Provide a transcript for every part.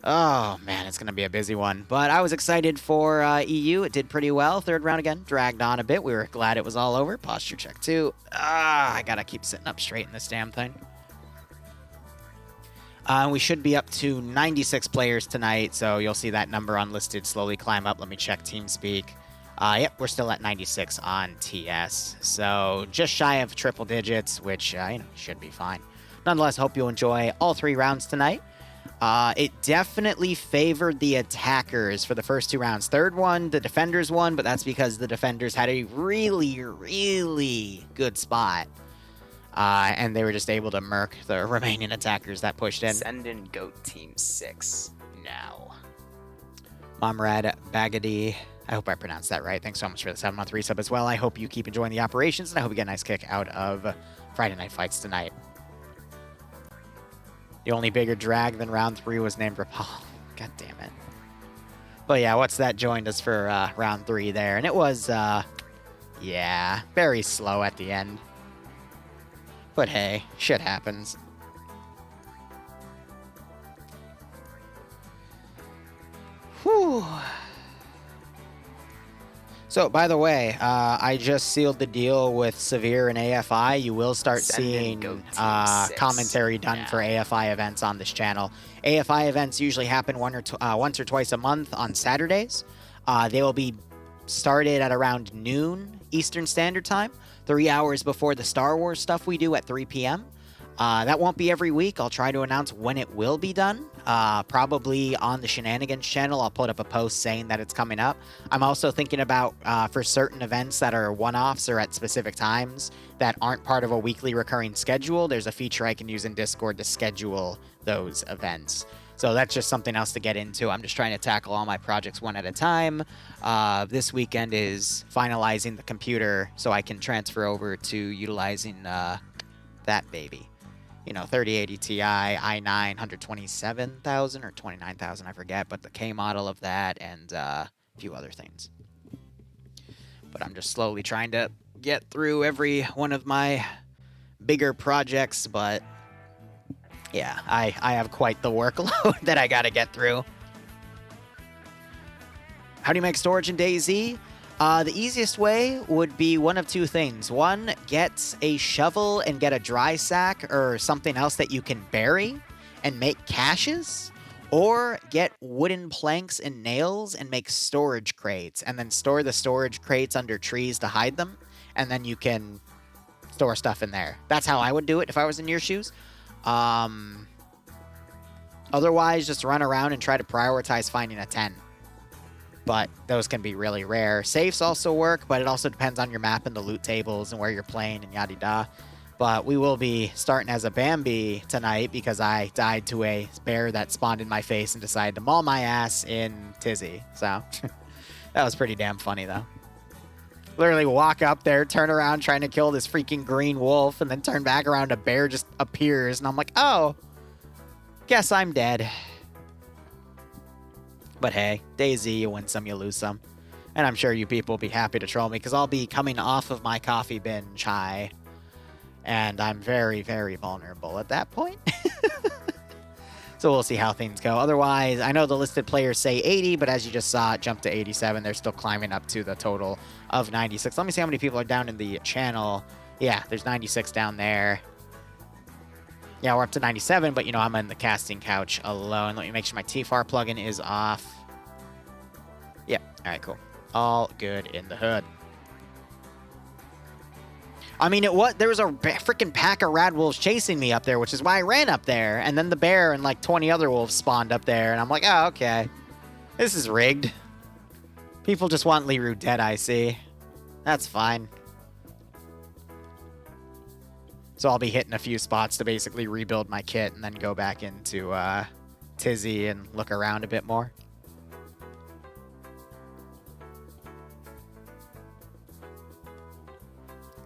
Oh, man, it's going to be a busy one. But I was excited for EU. It did pretty well. Third round again, dragged on a bit. We were glad it was all over. Posture check, too. I got to keep sitting up straight in this damn thing. We should be up to 96 players tonight, so you'll see that number unlisted slowly climb up. Let me check TeamSpeak. Yep, we're still at 96 on TS, so just shy of triple digits, which should be fine. Nonetheless, hope you enjoy all 3 rounds tonight. It definitely favored the attackers for the first 2 rounds. Third one, the defenders won, but that's because the defenders had a really, really good spot. And they were just able to murk the remaining attackers that pushed in. Send in GOAT Team 6 now. Momrad Bagady, I hope I pronounced that right. Thanks so much for the 7-month resub as well. I hope you keep enjoying the operations, and I hope you get a nice kick out of Friday Night Fights tonight. The only bigger drag than round 3 was named Rapal. God damn it. But yeah, what's that joined us for round 3 there? And it was, yeah, very slow at the end. But hey, shit happens. Whew. So, by the way, I just sealed the deal with Severe and AFI. You will start seeing commentary done for AFI events on this channel. AFI events usually happen once or twice a month on Saturdays. They will be started at around noon Eastern Standard Time, 3 hours before the Star Wars stuff we do at 3 p.m. That won't be every week. I'll try to announce when it will be done. Probably on the Shenanigans channel, I'll put up a post saying that it's coming up. I'm also thinking about, for certain events that are one-offs or at specific times that aren't part of a weekly recurring schedule, there's a feature I can use in Discord to schedule those events. So that's just something else to get into. I'm just trying to tackle all my projects one at a time. This weekend is finalizing the computer so I can transfer over to utilizing that baby. 3080 Ti, i9, 127,000 or 29,000, I forget, but the K model of that and a few other things. But I'm just slowly trying to get through every one of my bigger projects, but yeah, I have quite the workload that I gotta get through. How do you make storage in Dayz? The easiest way would be one of 2 things. One, get a shovel and get a dry sack or something else that you can bury and make caches. Or get wooden planks and nails and make storage crates. And then store the storage crates under trees to hide them. And then you can store stuff in there. That's how I would do it if I was in your shoes. Otherwise, just run around and try to prioritize finding a tent. But those can be really rare. Safes also work, but it also depends on your map and the loot tables and where you're playing and yada-da. But we will be starting as a Bambi tonight because I died to a bear that spawned in my face and decided to maul my ass in Tizzy. So that was pretty damn funny, though. Literally walk up there, turn around trying to kill this freaking green wolf, and then turn back around, a bear just appears, and I'm like, oh, guess I'm dead. But hey, Dayz, you win some, you lose some. And I'm sure you people will be happy to troll me because I'll be coming off of my coffee binge high. And I'm very, very vulnerable at that point. So we'll see how things go. Otherwise, I know the listed players say 80, but as you just saw, it jumped to 87. They're still climbing up to the total of 96. Let me see how many people are down in the channel. Yeah, there's 96 down there. Yeah, we're up to 97, but, I'm in the casting couch alone. Let me make sure my TFAR plugin is off. Yep. All right, cool. All good in the hood. I mean, there was a freaking pack of rad wolves chasing me up there, which is why I ran up there. And then the bear and like 20 other wolves spawned up there. And I'm like, oh, okay. This is rigged. People just want Liru dead, I see. That's fine. So I'll be hitting a few spots to basically rebuild my kit and then go back into Tizzy and look around a bit more.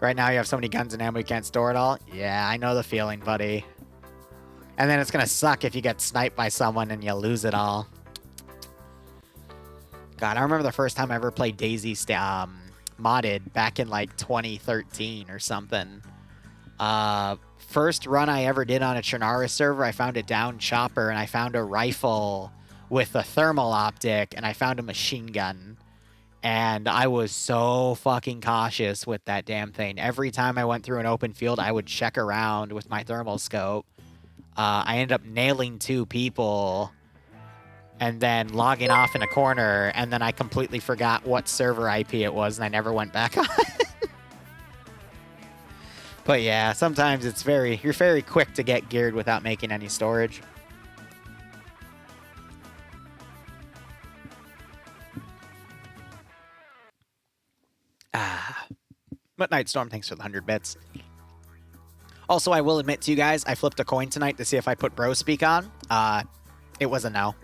Right now you have so many guns and ammo you can't store it all. Yeah, I know the feeling, buddy. And then it's going to suck if you get sniped by someone and you lose it all. God, I remember the first time I ever played Dayz modded back in like 2013 or something. First run I ever did on a Chernara server, I found a down chopper and I found a rifle with a thermal optic, and I found a machine gun. And I was so fucking cautious with that damn thing. Every time I went through an open field, I would check around with my thermal scope. I ended up nailing 2 people and then logging off in a corner, and then I completely forgot what server IP it was, and I never went back on. But yeah, sometimes you're very quick to get geared without making any storage. But Nightstorm, thanks for the 100 bits. Also, I will admit to you guys, I flipped a coin tonight to see if I put Bro Speak on. It was a no.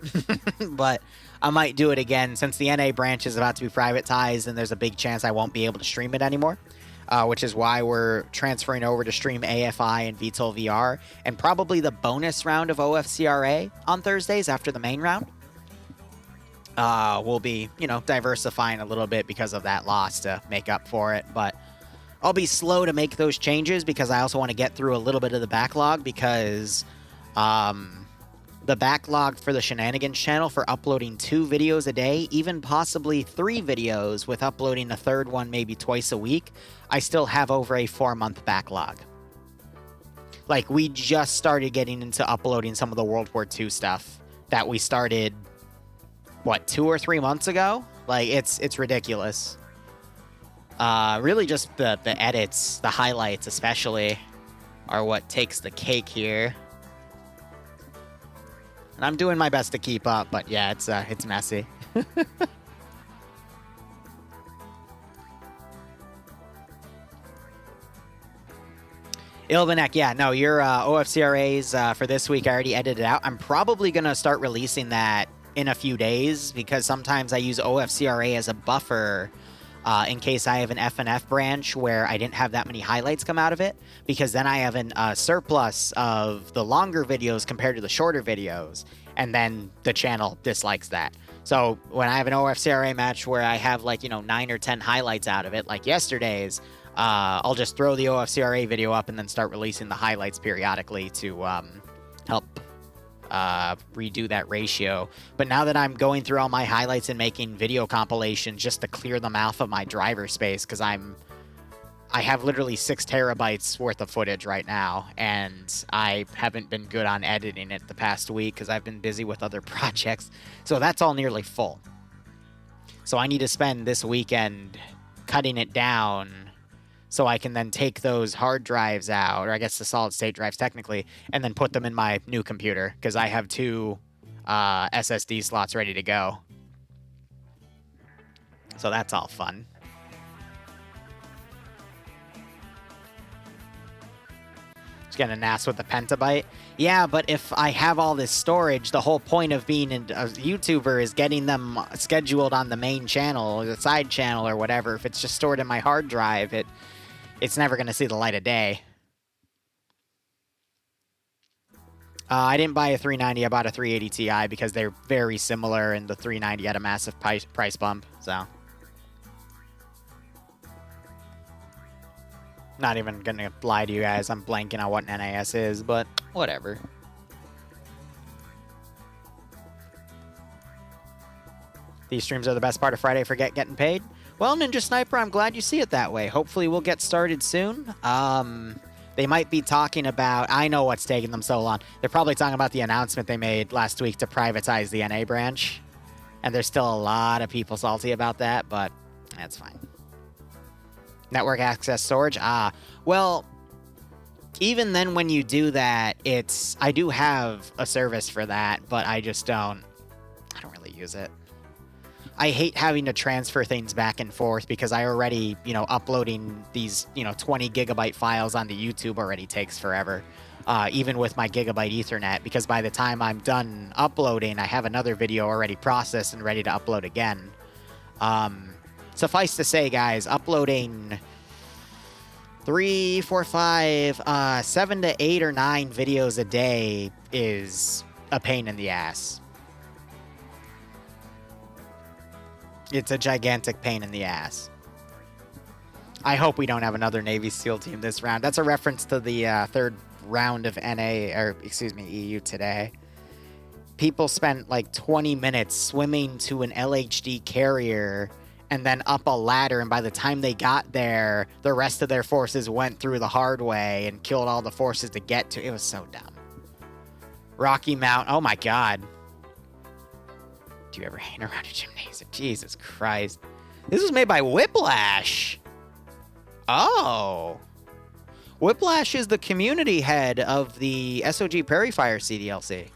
But I might do it again since the NA branch is about to be privatized and there's a big chance I won't be able to stream it anymore. Which is why we're transferring over to stream AFI and VTOL VR and probably the bonus round of OFCRA on Thursdays after the main round. We'll be, diversifying a little bit because of that loss to make up for it. But I'll be slow to make those changes because I also want to get through a little bit of the backlog because the backlog for the Shenanigans channel for uploading 2 videos a day, even possibly 3 videos with uploading a 3rd one maybe twice a week, I still have over a 4-month backlog. Like, we just started getting into uploading some of the World War II stuff that we started, what, 2 or 3 months ago? Like, it's ridiculous. Really just the edits, the highlights especially, are what takes the cake here. And I'm doing my best to keep up, but yeah, it's messy. Ilvanek, yeah, no, your OFCRAs for this week, I already edited out. I'm probably going to start releasing that in a few days because sometimes I use OFCRA as a buffer in case I have an FNF branch where I didn't have that many highlights come out of it, because then I have a surplus of the longer videos compared to the shorter videos, and then the channel dislikes that. So when I have an OFCRA match where I have 9 or 10 highlights out of it, like yesterday's, I'll just throw the OFCRA video up and then start releasing the highlights periodically to help redo that ratio. But now that I'm going through all my highlights and making video compilations just to clear them off of my driver space, because I have literally 6 terabytes worth of footage right now, and I haven't been good on editing it the past week because I've been busy with other projects. So that's all nearly full. So I need to spend this weekend cutting it down so I can then take those hard drives out, or I guess the solid state drives technically, and then put them in my new computer because I have 2 SSD slots ready to go. So that's all fun. Just getting a NAS with the petabyte. Yeah, but if I have all this storage, the whole point of being a YouTuber is getting them scheduled on the main channel or the side channel or whatever. If it's just stored in my hard drive, it's never going to see the light of day. I didn't buy a 390, I bought a 380 Ti because they're very similar, and the 390 had a massive price bump, so. Not even going to lie to you guys, I'm blanking on what NAS is, but whatever. These streams are the best part of Friday for getting paid. Well, Ninja Sniper, I'm glad you see it that way. Hopefully we'll get started soon. They might be talking about... I know what's taking them so long. They're probably talking about the announcement they made last week to privatize the NA branch. And there's still a lot of people salty about that, but that's fine. Network access storage? Well, even then when you do that, I do have a service for that, but I don't really use it. I hate having to transfer things back and forth because I already, uploading these, 20 gigabyte files onto YouTube already takes forever. Even with my gigabyte Ethernet, because by the time I'm done uploading, I have another video already processed and ready to upload again. Suffice to say, guys, uploading 3, 4, 5, 7 to 8 or 9 videos a day is a pain in the ass. It's a gigantic pain in the ass. I hope we don't have another Navy SEAL team this round. That's a reference to the 3rd round of NA, or excuse me, EU today. people spent like 20 minutes swimming to an LHD carrier and then up a ladder, and by the time they got there, the rest of their forces went through the hard way and killed all the forces to get to. It was so dumb. Rocky Mount. Oh my god. Do you ever hang around a gymnasium? Jesus Christ. This was made by Whiplash. Oh. Whiplash is the community head of the SOG Prairie Fire CDLC.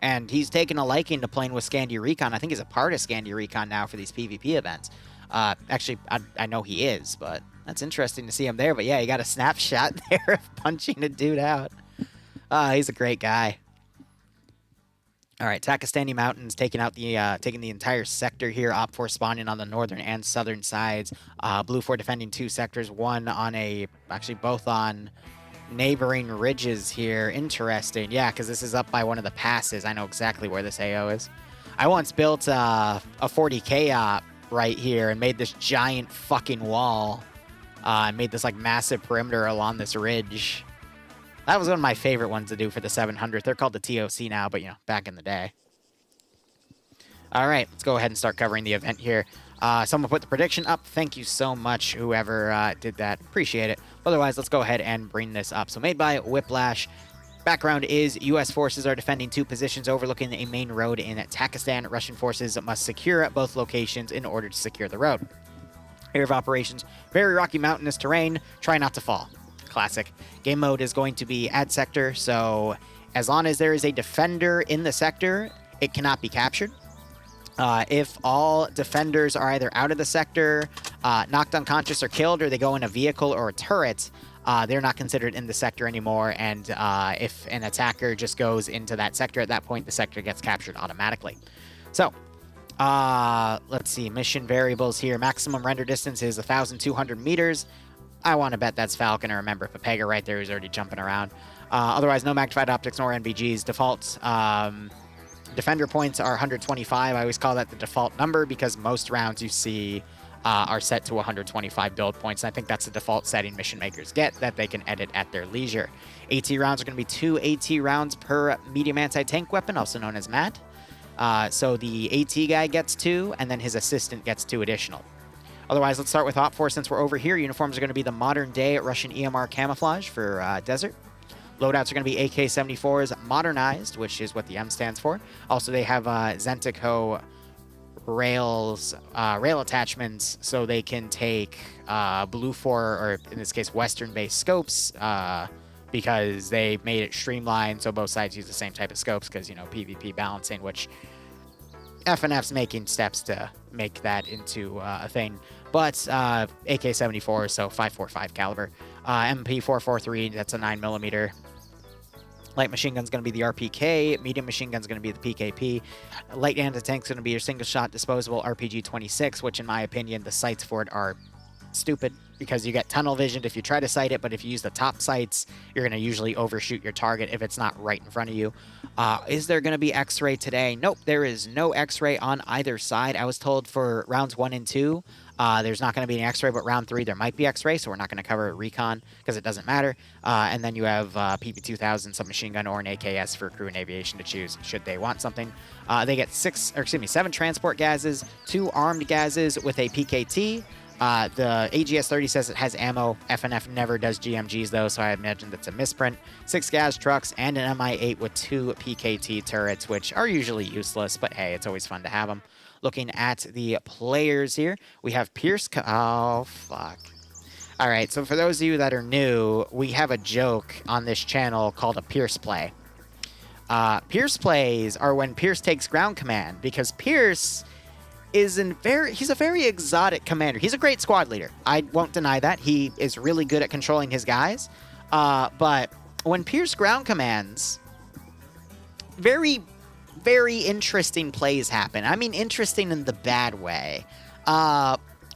And he's taken a liking to playing with Scandi Recon. I think he's a part of Scandi Recon now for these PvP events. Actually, I know he is, but that's interesting to see him there. But yeah, you got a snapshot there of punching a dude out. He's a great guy. All right, Takastani Mountains taking the entire sector here. Op4 spawning on the northern and southern sides. Blue 4 defending 2 sectors, both on neighboring ridges here. Interesting. Yeah, because this is up by one of the passes. I know exactly where this AO is. I once built a 40k op right here and made this giant fucking wall. And made this like massive perimeter along this ridge. That was one of my favorite ones to do for the 700. They're called the TOC now, but, you know, back in the day. All right, let's go ahead and start covering the event here. Someone put the prediction up. Thank you so much, whoever did that. Appreciate it. Otherwise, let's go ahead and bring this up. So made by Whiplash. Background is U.S. forces are defending 2 positions overlooking a main road in Takistan. Russian forces must secure both locations in order to secure the road. Area of operations, very rocky mountainous terrain. Try not to fall. Classic. Game mode is going to be add sector, so as long as there is a defender in the sector, it cannot be captured. If all defenders are either out of the sector, knocked unconscious or killed, or they go in a vehicle or a turret, they're not considered in the sector anymore, and if an attacker just goes into that sector at that point, the sector gets captured automatically. So, let's see, mission variables here. Maximum render distance is 1,200 meters. I want to bet that's Falcon, or remember, Papega right there is already jumping around. Otherwise, no magnified optics nor NVGs. Default defender points are 125. I always call that the default number because most rounds you see are set to 125 build points. And I think that's the default setting mission makers get that they can edit at their leisure. AT rounds are going to be 2 AT rounds per medium anti-tank weapon, also known as MAT. So the AT guy gets 2, and then his assistant gets 2 additional. Otherwise, let's start with Op4 since we're over here. Uniforms are going to be the modern-day Russian EMR camouflage for desert. Loadouts are going to be AK-74s modernized, which is what the M stands for. Also, they have Zentico rail attachments, so they can take Blue 4, or in this case, Western-based scopes, because they made it streamlined, so both sides use the same type of scopes, because, you know, PvP balancing, which FNF's making steps to make that into a thing. But AK-74, so 5.45 caliber. MP-443, that's a 9mm. Light machine gun's going to be the RPK. Medium machine gun's going to be the PKP. Light anti-tank's going to be your single-shot disposable RPG-26, which, in my opinion, the sights for it are stupid because you get tunnel visioned if you try to sight it, but if you use the top sights, you're going to usually overshoot your target if it's not right in front of you. Is there going to be X-ray today? Nope, there is no X-ray on either side. I was told for rounds 1 and 2, there's not going to be an X-ray, but round 3 there might be X-ray, so we're not going to cover recon because it doesn't matter. And then you have PP-2000, submachine gun, or an AKS for crew and aviation to choose should they want something. They get 7 transport gases, 2 armed gases with a PKT. The AGS-30 says it has ammo. FNF never does GMGs, though, so I imagine that's a misprint. 6 gas trucks and an MI-8 with 2 PKT turrets, which are usually useless, but hey, it's always fun to have them. Looking at the players here, we have Pierce. Oh, fuck. All right, so for those of you that are new, we have a joke on this channel called a Pierce play. Pierce plays are when Pierce takes ground command, because Pierce he's a very exotic commander. He's a great squad leader. I won't deny that. He is really good at controlling his guys. But when Pierce ground commands, very, very interesting plays happen. I mean, interesting in the bad way.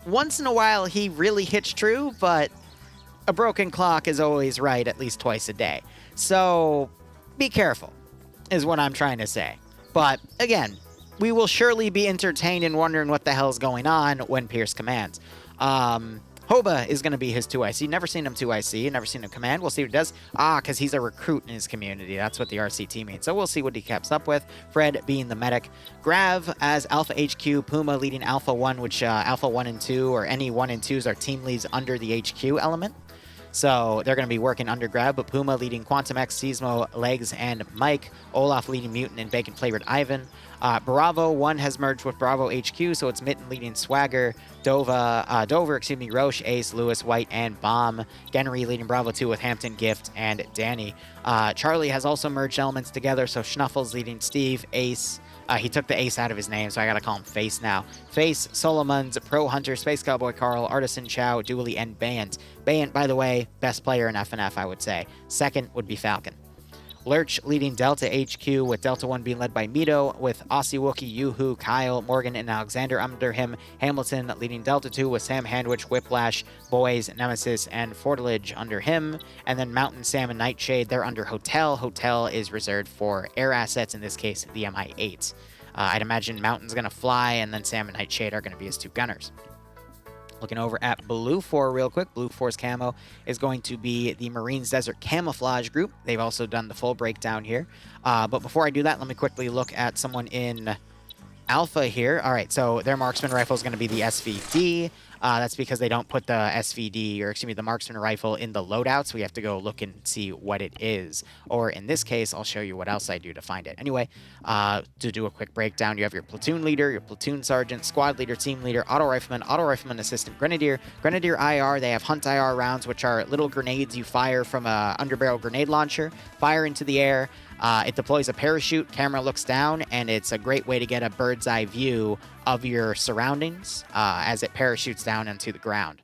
Once in a while, he really hits true, but a broken clock is always right at least twice a day. So be careful, is what I'm trying to say. But again, we will surely be entertained and wondering what the hell's going on when Pierce commands. Hoba is going to be his 2IC. Never seen him 2IC, never seen him command. We'll see what he does. Because he's a recruit in his community. That's what the RCT means. So we'll see what he keeps up with. Fred being the medic. Grav as Alpha HQ. Puma leading Alpha 1, which Alpha 1 and 2, or any 1 and 2s are team leads under the HQ element. So they're going to be working under Grav, but Puma leading Quantum X, Seismo, Legs, and Mike. Olaf leading Mutant and Bacon-flavored Ivan. Bravo 1 has merged with Bravo HQ, so it's Mitten leading Swagger, Dover, Roche, Ace, Lewis, White, and Bomb. Genry leading Bravo 2 with Hampton, Gift, and Danny. Charlie has also merged elements together, so Schnuffles leading Steve, Ace. He took the Ace out of his name, so I gotta call him Face now. Face, Solomons, Pro Hunter, Space Cowboy Carl, Artisan Chow, Dooley, and Bayant. Bayant, by the way, best player in FNF, I would say. Second would be Falcon. Lurch leading Delta HQ, with Delta 1 being led by Mito, with Aussie Wookie, Yoo-Hoo, Kyle, Morgan, and Alexander under him. Hamilton leading Delta 2 with Sam Handwich, Whiplash, Boys, Nemesis, and Fortilage under him. And then Mountain, Sam, and Nightshade, they're under Hotel. Hotel is reserved for air assets, in this case, the MI-8. I'd imagine Mountain's going to fly, and then Sam and Nightshade are going to be his 2 gunners. Looking over at Blue 4 real quick. Blue 4's camo is going to be the Marines Desert Camouflage Group. They've also done the full breakdown here. But before I do that, let me quickly look at someone in Alpha here. All right, so their marksman rifle is going to be the SVD. That's because they don't put the SVD, or excuse me, the marksman rifle in the loadouts. We have to go look and see what it is. Or in this case, I'll show you what else I do to find it. Anyway, to do a quick breakdown, you have your platoon leader, your platoon sergeant, squad leader, team leader, auto rifleman assistant, grenadier, grenadier IR. They have hunt IR rounds, which are little grenades you fire from a underbarrel grenade launcher, fire into the air. It deploys a parachute, camera looks down, and it's a great way to get a bird's eye view of your surroundings as it parachutes down into the ground.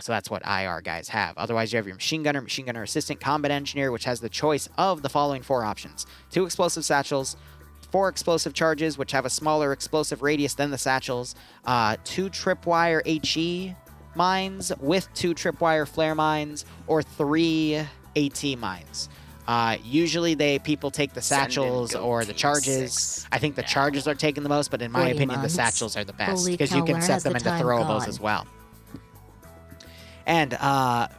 So that's what IR guys have. Otherwise, you have your machine gunner assistant, combat engineer, which has the choice of the following 4 options. 2 explosive satchels, 4 explosive charges, which have a smaller explosive radius than the satchels, 2 tripwire HE mines with 2 tripwire flare mines, or 3 AT mines. Usually people take the satchels or the charges. I think the charges are taking the most, but in my opinion, the satchels are the best because you can set them into throwables as well. And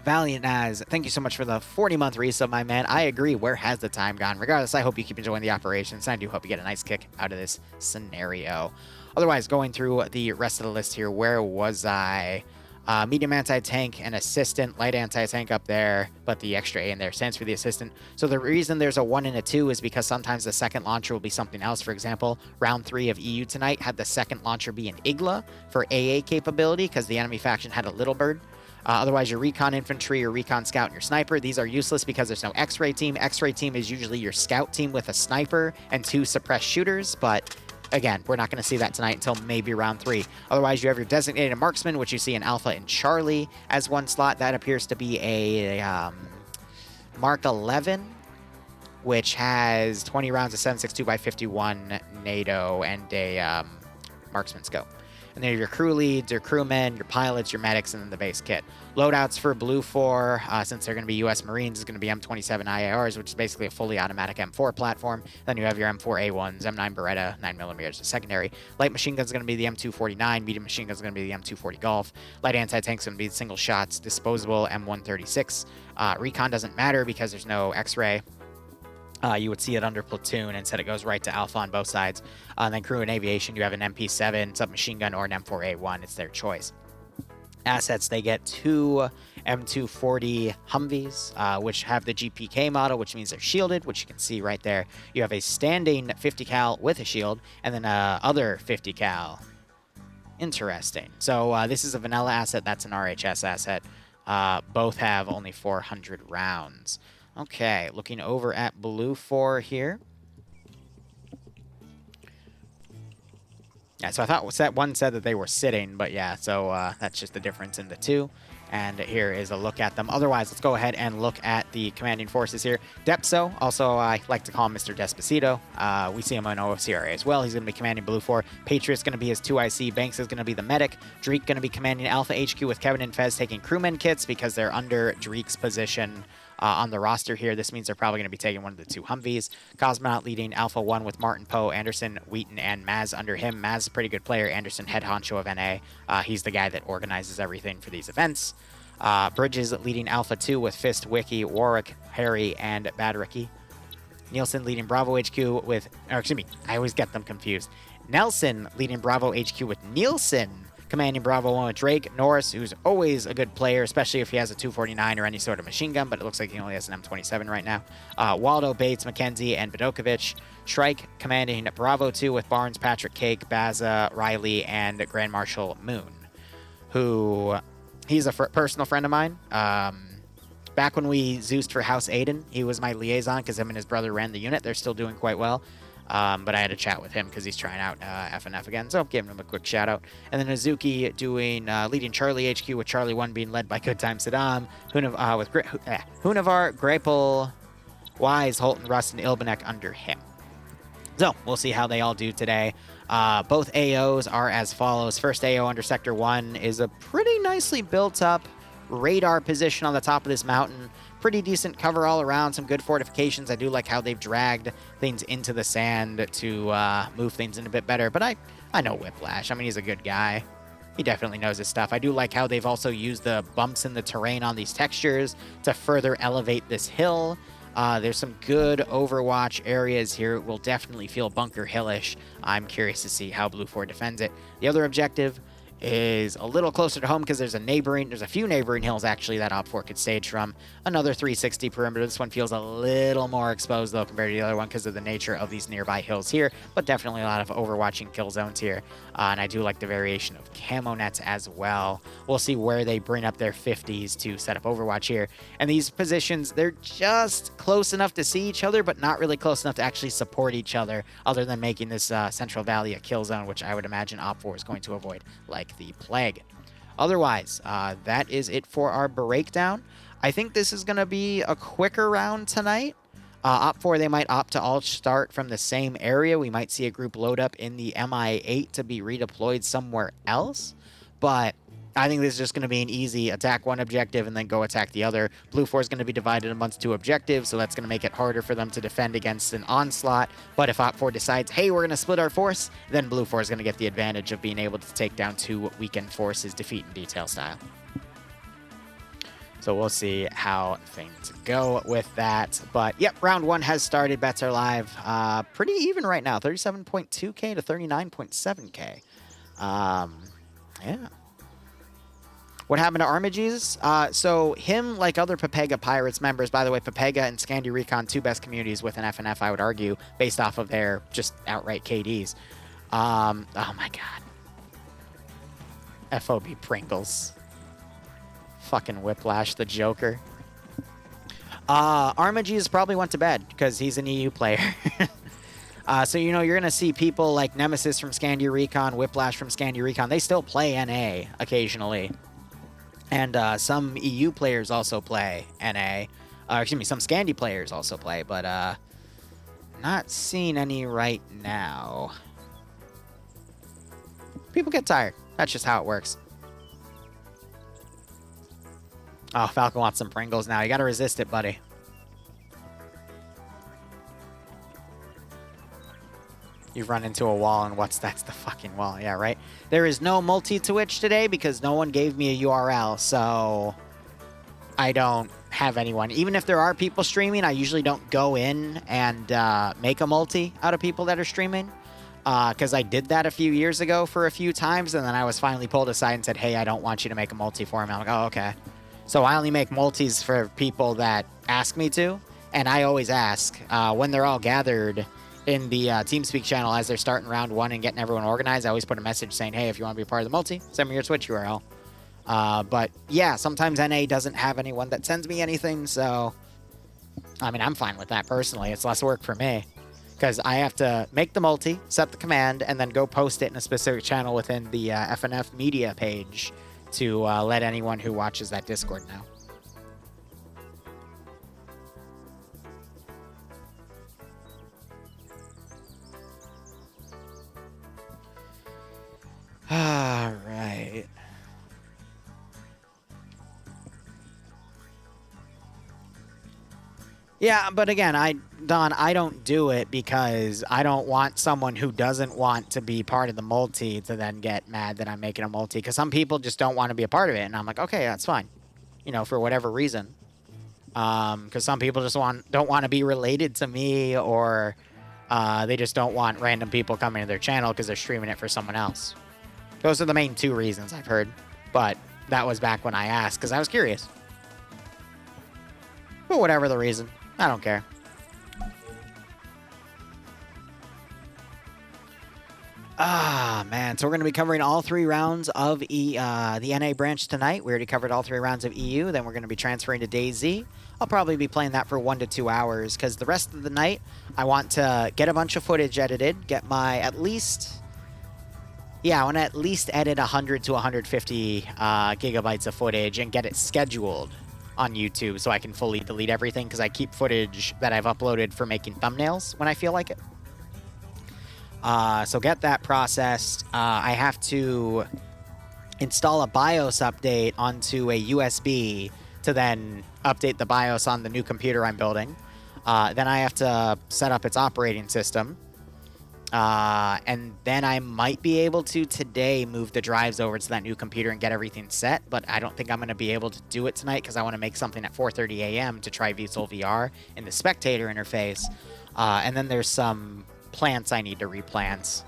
Valiant Naz, thank you so much for the 40-month resub, my man. I agree. Where has the time gone? Regardless, I hope you keep enjoying the operations. And I do hope you get a nice kick out of this scenario. Otherwise, going through the rest of the list here, where was I? Medium anti-tank and assistant, light anti-tank up there, but the extra A in there stands for the assistant. So the reason there's a 1 and a 2 is because sometimes the second launcher will be something else. For example, round 3 of EU tonight had the second launcher be an Igla for AA capability because the enemy faction had a little bird. Otherwise, your recon infantry, your recon scout, and your sniper, these are useless because there's no X-ray team. X-ray team is usually your scout team with a sniper and 2 suppressed shooters, but again, we're not going to see that tonight until maybe round 3. Otherwise, you have your designated marksman, which you see in Alpha and Charlie as 1 slot. That appears to be a Mark 11, which has 20 rounds of 7.62x51 NATO and a marksman scope. And then your crew leads, your crewmen, your pilots, your medics, and then the base kit. Loadouts for Blue 4, since they're going to be U.S. Marines, is going to be M27 IARs, which is basically a fully automatic M4 platform. Then you have your M4A1s, M9 Beretta, 9mm as secondary. Light machine gun is going to be the M249. Medium machine gun is going to be the M240 Golf. Light anti-tank is going to be the single shots, disposable M136. Recon doesn't matter because there's no X-ray. You would see it under platoon. Instead, it goes right to Alpha on both sides. And then crew and aviation, you have an MP7, submachine gun, or an M4A1. It's their choice. Assets, they get 2 M240 Humvees, which have the GPK model, which means they're shielded, which you can see right there. You have a standing 50 cal with a shield, and then other 50 cal. Interesting. So this is a vanilla asset. That's an RHS asset. Both have only 400 rounds. Okay, looking over at Blue 4 here. Yeah, so I thought set 1 said that they were sitting, but yeah, so that's just the difference in the 2. And here is a look at them. Otherwise, let's go ahead and look at the commanding forces here. Depso, also I like to call him Mr. Despacito. We see him on OFCRA as well. He's going to be commanding Blue 4. Patriot's going to be his 2IC. Banks is going to be the medic. Dreek going to be commanding Alpha HQ with Kevin and Fez taking crewman kits because they're under Dreek's position. on the roster here. This means they're probably going to be taking one of the 2 Humvees. Cosmonaut leading Alpha 1 with Martin, Poe, Anderson, Wheaton, and Maz under him. Maz is a pretty good player. Anderson, head honcho of NA. He's the guy that organizes everything for these events. Bridges leading Alpha 2 with Fist, Wiki, Warwick, Harry, and Badricky. Nielsen leading Bravo HQ with, excuse me, I always get them confused. Nelson leading Bravo HQ with Nielsen, commanding Bravo 1 with Drake. Norris, who's always a good player, especially if he has a 249 or any sort of machine gun, but it looks like he only has an M27 right now. Waldo, Bates, McKenzie, and Bedokovich. Shrike commanding Bravo 2 with Barnes, Patrick, Cake, Baza, Riley, and Grand Marshal Moon, who, he's a personal friend of mine. Back when we Zeused for House Aiden, he was my liaison because him and his brother ran the unit. They're still doing quite well. But I had a chat with him because he's trying out FNF again, so giving him a quick shout out. And then Azuki doing leading Charlie HQ with Charlie 1 being led by Good Time Saddam, Hunavar, Grapel, Wise, Holton, Rust, and Ilbanek under him. So we'll see how they all do today. Both AOs are as follows. First AO under Sector 1 is a pretty nicely built up radar position on the top of this mountain. Pretty decent cover all around, some good fortifications. I do like how they've dragged things into the sand to move things in a bit better, but I know Whiplash. I mean, he's a good guy. He definitely knows his stuff. I do like how they've also used the bumps in the terrain on these textures to further elevate this hill. There's some good Overwatch areas here. It will definitely feel bunker hillish. I'm curious to see how Blue 4 defends it. The other objective is a little closer to home because there's a few neighboring hills actually that Op4 could stage from. Another 360 perimeter. This one feels a little more exposed though compared to the other one because of the nature of these nearby hills here, but definitely a lot of overwatching kill zones here. And I do like the variation of camo nets as well. We'll see where they bring up their 50s to set up Overwatch here. And these positions, they're just close enough to see each other, but not really close enough to actually support each other other than making this Central Valley a kill zone, which I would imagine Op4 is going to avoid like the plague. Otherwise, that is it for our breakdown. I think this is going to be a quicker round tonight. Op4, they might opt to all start from the same area. We might see a group load up in the MI8 to be redeployed somewhere else. But I think this is just going to be an easy attack one objective and then go attack the other. Blue 4 is going to be divided amongst 2 objectives, so that's going to make it harder for them to defend against an onslaught. But if Op4 decides, hey, we're going to split our force, then Blue 4 is going to get the advantage of being able to take down 2 weakened forces, defeat in detail style. So we'll see how things go with that. But yep, round 1 has started. Bets are live. Pretty even right now, 37.2K to 39.7K. Yeah. What happened to Armiges? So him, like other Pepega Pirates members, by the way, Pepega and Scandi Recon, 2 best communities with an FNF, I would argue, based off of their just outright KDs. Oh my god. FOB Pringles. Fucking Whiplash, the Joker. Armiges probably went to bed because he's an EU player. So, you know, you're going to see people like Nemesis from Scandi Recon, Whiplash from Scandi Recon. They still play NA occasionally. And some EU players also play NA. Excuse me, some Scandi players also play, but not seeing any right now. People get tired. That's just how it works. Oh, Falcon wants some Pringles now. You got to resist it, buddy. You've run into a wall, and that's the fucking wall. Yeah, right? There is no multi-Twitch today because no one gave me a URL, so I don't have anyone. Even if there are people streaming, I usually don't go in and make a multi out of people that are streaming because I did that a few years ago for a few times, and then I was finally pulled aside and said, hey, I don't want you to make a multi for me. I'm like, oh, okay. So I only make multis for people that ask me to, and I always ask when they're all gathered in the TeamSpeak channel as they're starting round 1 and getting everyone organized. I always put a message saying, hey, if you want to be a part of the multi, send me your Twitch URL. But yeah, sometimes NA doesn't have anyone that sends me anything, so I mean, I'm fine with that personally. It's less work for me because I have to make the multi, set the command, and then go post it in a specific channel within the FNF media page to let anyone who watches that Discord know. All right. Yeah, but again, Don, I don't do it because I don't want someone who doesn't want to be part of the multi to then get mad that I'm making a multi. Because some people just don't want to be a part of it, and I'm like, okay, that's fine, you know, for whatever reason. Because some people just don't want to be related to me, or they just don't want random people coming to their channel because they're streaming it for someone else. Those are the main two reasons I've heard, but that was back when I asked because I was curious. But whatever the reason, I don't care. Ah, man. So we're going to be covering all 3 rounds of the NA branch tonight. We already covered all 3 rounds of EU. Then we're going to be transferring to Dayz. I'll probably be playing that for 1 to 2 hours because the rest of the night, I want to get a bunch of footage edited, get my at least... Yeah, I want to at least edit 100 to 150 gigabytes of footage and get it scheduled on YouTube so I can fully delete everything because I keep footage that I've uploaded for making thumbnails when I feel like it. So get that processed. I have to install a BIOS update onto a USB to then update the BIOS on the new computer I'm building. Then I have to set up its operating system. And then I might be able to today move the drives over to that new computer and get everything set, but I don't think I'm going to be able to do it tonight because I want to make something at 4:30 a.m. to try VSOL VR in the spectator interface. And then there's some plants I need to replant.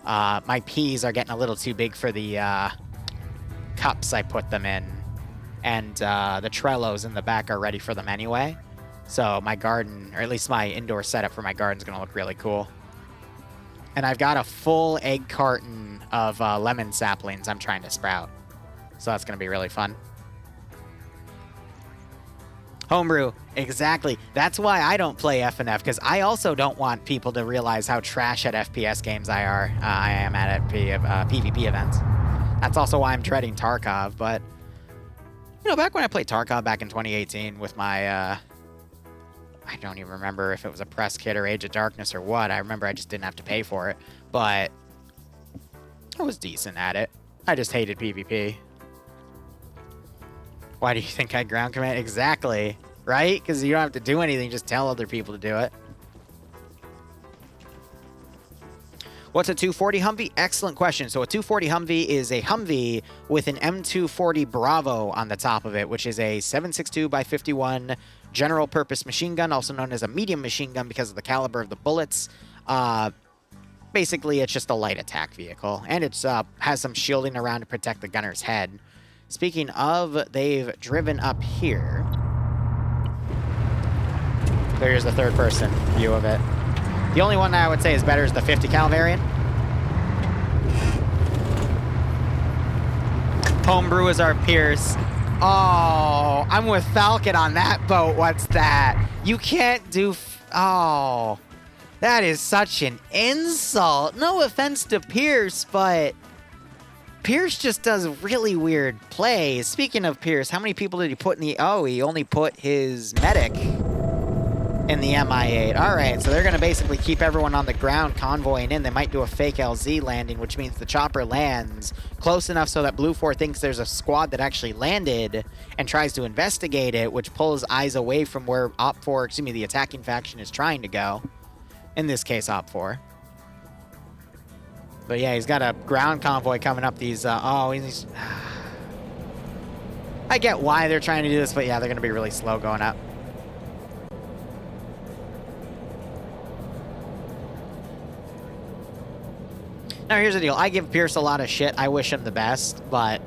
My peas are getting a little too big for the cups I put them in, and the Trellos in the back are ready for them anyway. So my garden, or at least my indoor setup for my garden, is going to look really cool. And I've got a full egg carton of lemon saplings I'm trying to sprout. So that's going to be really fun. Homebrew, exactly. That's why I don't play FNF, because I also don't want people to realize how trash at FPS games I am at PvP events. That's also why I'm dreading Tarkov, but... You know, back when I played Tarkov back in 2018 with my... I don't even remember if it was a press kit or Age of Darkness or what. I remember I just didn't have to pay for it. But I was decent at it. I just hated PvP. Why do you think I ground command? Exactly. Right? Because you don't have to do anything. Just tell other people to do it. What's a 240 Humvee? Excellent question. So a 240 Humvee is a Humvee with an M240 Bravo on the top of it, which is a 7.62x51 general purpose machine gun, also known as a medium machine gun because of the caliber of the bullets. Basically, it's just a light attack vehicle, and it has some shielding around to protect the gunner's head. Speaking of, they've driven up here. There's the third-person view of it. The only one that I would say is better is the 50 cal variant. Homebrew is our Pierce. Oh, I'm with Falcon on that boat. What's that? You can't do... Oh, that is such an insult. No offense to Pierce, but Pierce just does really weird plays. Speaking of Pierce, how many people did he put in the... Oh, he only put his medic in the MI8. All right, so they're going to basically keep everyone on the ground convoying in. They might do a fake LZ landing, which means the chopper lands close enough so that Blue 4 thinks there's a squad that actually landed and tries to investigate it, which pulls eyes away from where the attacking faction is trying to go. In this case, Op 4. But yeah, he's got a ground convoy coming up these... I get why they're trying to do this, but yeah, they're going to be really slow going up. Now, here's the deal. I give Pierce a lot of shit. I wish him the best, but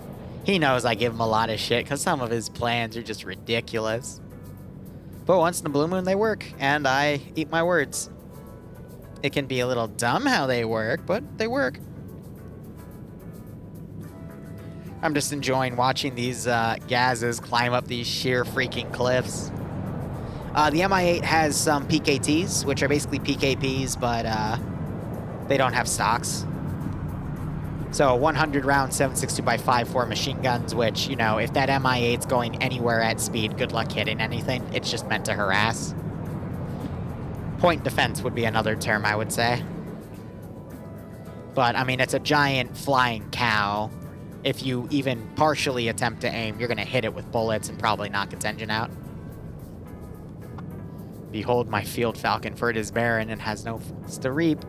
he knows I give him a lot of shit because some of his plans are just ridiculous. But once in a blue moon, they work, and I eat my words. It can be a little dumb how they work, but they work. I'm just enjoying watching these Gazes climb up these sheer freaking cliffs. The MI8 has some PKTs, which are basically PKPs, but they don't have stocks. So 100 round 7.62x54 machine guns, which, you know, if that MI8's going anywhere at speed, good luck hitting anything. It's just meant to harass. Point defense would be another term, I would say. But, I mean, it's a giant flying cow. If you even partially attempt to aim, you're going to hit it with bullets and probably knock its engine out. Behold my field falcon, for it is barren and has no fruits to reap.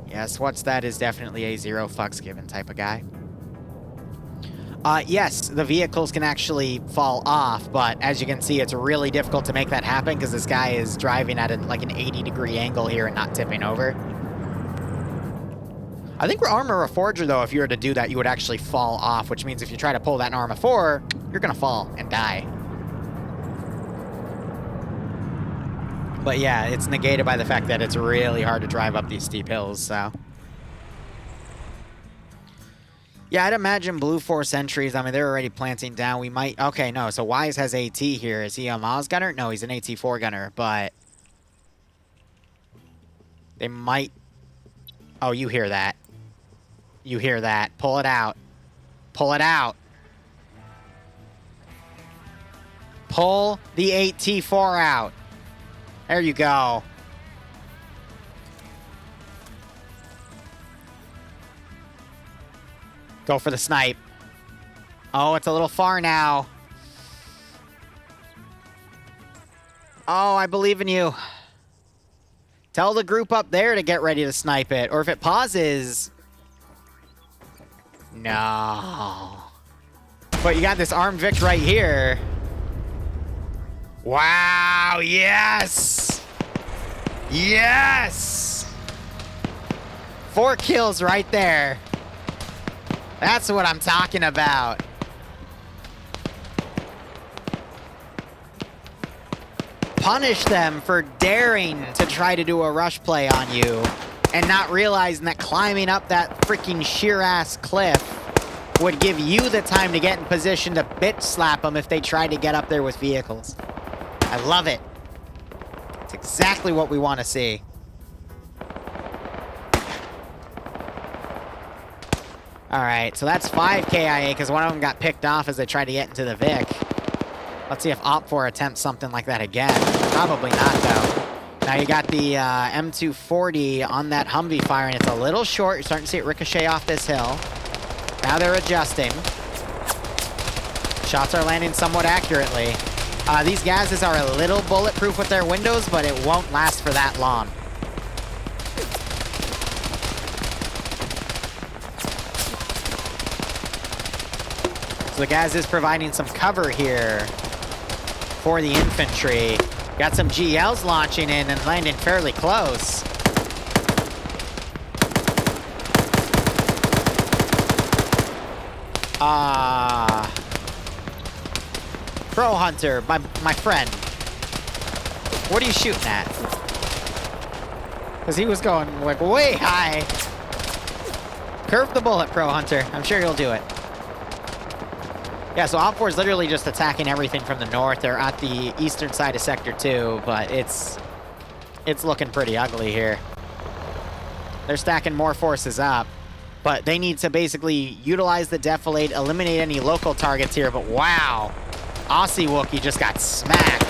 Yes, what's that is definitely a zero fucks given type of guy. Yes, the vehicles can actually fall off, but as you can see, it's really difficult to make that happen because this guy is driving at like an 80-degree angle here and not tipping over. I think Armor Reforger, though, if you were to do that, you would actually fall off, which means if you try to pull that in Arma 4, you're going to fall and die. But yeah, it's negated by the fact that it's really hard to drive up these steep hills, so... Yeah, I'd imagine Blue 4 sentries, I mean, they're already planting down. We might... Okay, no, so Wise has AT here. Is he a Maz gunner? No, he's an AT4 gunner, but... They might... Oh, you hear that. You hear that. Pull it out. Pull it out. Pull the AT4 out. There you go. Go for the snipe. Oh, it's a little far now. Oh, I believe in you. Tell the group up there to get ready to snipe it. Or if it pauses... No. But you got this armed Vic right here. Wow, yes! Yes! 4 kills right there. That's what I'm talking about. Punish them for daring to try to do a rush play on you and not realizing that climbing up that freaking sheer-ass cliff would give you the time to get in position to bitch slap them if they tried to get up there with vehicles. I love it. It's exactly what we want to see. Alright, so that's 5 KIA because one of them got picked off as they tried to get into the Vic. Let's see if Op4 attempts something like that again. Probably not, though. Now you got the M240 on that Humvee firing. It's a little short. You're starting to see it ricochet off this hill. Now they're adjusting. Shots are landing somewhat accurately. These gases are a little bulletproof with their windows, but it won't last for that long. So the gas is providing some cover here for the infantry. Got some GLs launching in and landing fairly close. Pro Hunter, my friend. What are you shooting at? Because he was going like way high. Curve the bullet, Pro Hunter. I'm sure you'll do it. Yeah, so Op4 is literally just attacking everything from the north. They're at the eastern side of Sector 2, but it's looking pretty ugly here. They're stacking more forces up, but they need to basically utilize the defilade, eliminate any local targets here, but wow. Aussie Wookie just got smacked.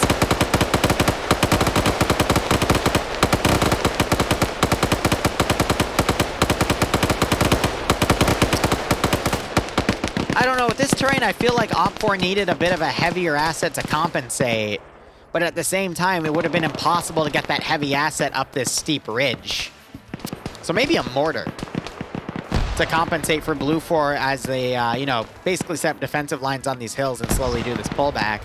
I don't know, with this terrain, I feel like Op4 needed a bit of a heavier asset to compensate. But at the same time, it would have been impossible to get that heavy asset up this steep ridge. So maybe a mortar to compensate for Blue 4 as they, you know, basically set up defensive lines on these hills and slowly do this pullback.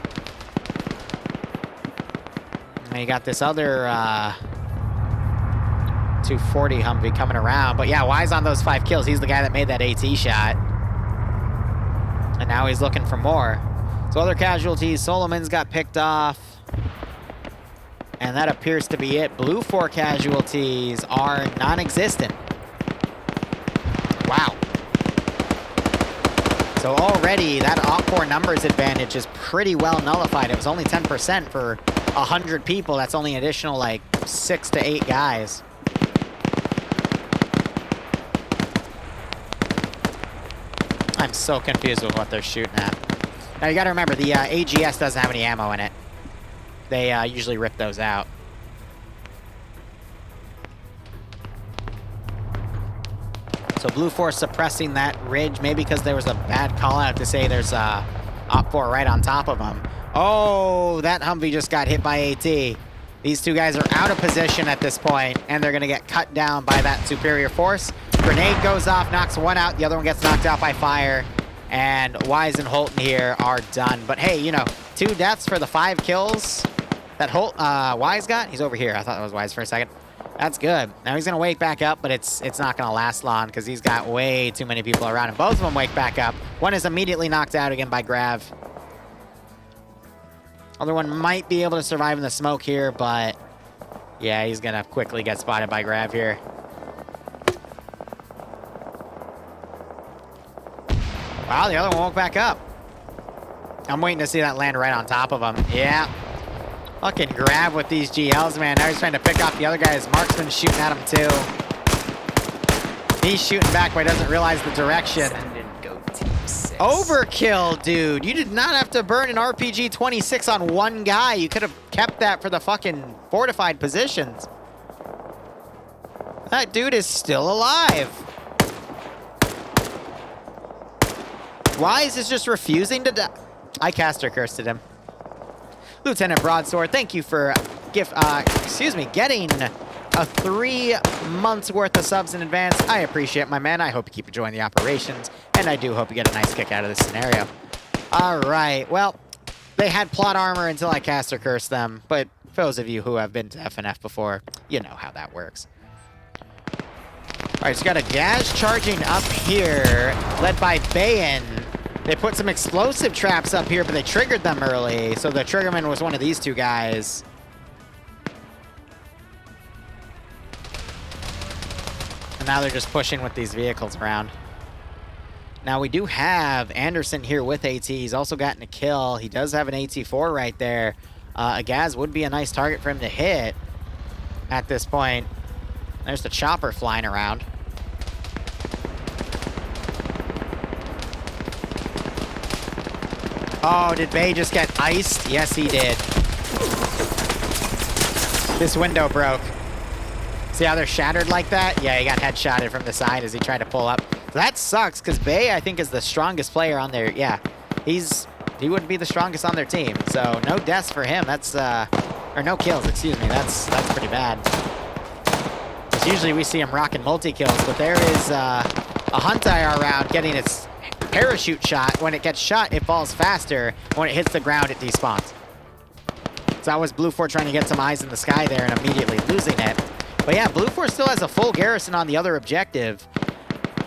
And you got this other 240 Humvee coming around. But yeah, Wise on those 5 kills. He's the guy that made that AT shot. And now he's looking for more. So other casualties, Solomon's got picked off. And that appears to be it. Blue 4 casualties are non-existent. Wow. So already that Op4 numbers advantage is pretty well nullified. It was only 10% for 100 people. That's only an additional like 6 to 8 guys. I'm so confused with what they're shooting at. Now you gotta remember, the AGS doesn't have any ammo in it. They usually rip those out. So Blue 4 suppressing that ridge, maybe because there was a bad call out to say there's Op 4 right on top of them. Oh, that Humvee just got hit by AT. These two guys are out of position at this point, and they're going to get cut down by that superior force. Grenade goes off, knocks one out. The other one gets knocked out by fire. And Wise and Holton here are done. But hey, you know, 2 deaths for the 5 kills that Wise got. He's over here. I thought it was Wise for a second. That's good. Now he's going to wake back up, but it's not going to last long because he's got way too many people around him. Both of them wake back up. One is immediately knocked out again by Grav. Other one might be able to survive in the smoke here, but yeah, he's going to quickly get spotted by Grav here. Wow, the other one woke back up. I'm waiting to see that land right on top of him. Yeah. Fucking Grav with these GLs, man. Now he's trying to pick off the other guys. Marksman's shooting at him, too. He's shooting back, but he doesn't realize the direction. Overkill, dude. You did not have to burn an RPG 26 on one guy. You could have kept that for the fucking fortified positions. That dude is still alive. Wise is just refusing to die. I caster cursed at him. Lieutenant Broadsword, thank you for getting a 3 months worth of subs in advance. I appreciate, my man. I hope you keep enjoying the operations, and I do hope you get a nice kick out of this scenario. All right, well, they had plot armor until I caster cursed them, but for those of you who have been to FNF before, you know how that works. All right, so got a Gaz charging up here, led by Bayan. They put some explosive traps up here, but they triggered them early, so the triggerman was one of these 2 guys. And now they're just pushing with these vehicles around. Now we do have Anderson here with AT. He's also gotten a kill. He does have an AT-4 right there. A Gaz would be a nice target for him to hit at this point. There's the chopper flying around. Oh, did Bay just get iced? Yes, he did. This window broke. See how they're shattered like that? Yeah, he got headshotted from the side as he tried to pull up. So that sucks, because Bay, I think, is the strongest player on their... Yeah, he would be the strongest on their team. So no deaths for him. That's... or no kills, excuse me. That's pretty bad. Because usually we see him rocking multi-kills, but there is a Hunt IR round getting its parachute shot. When it gets shot, it falls faster. When it hits the ground, it despawns. So that was Blue 4 trying to get some eyes in the sky there and immediately losing it. But yeah, Blue 4 still has a full garrison on the other objective.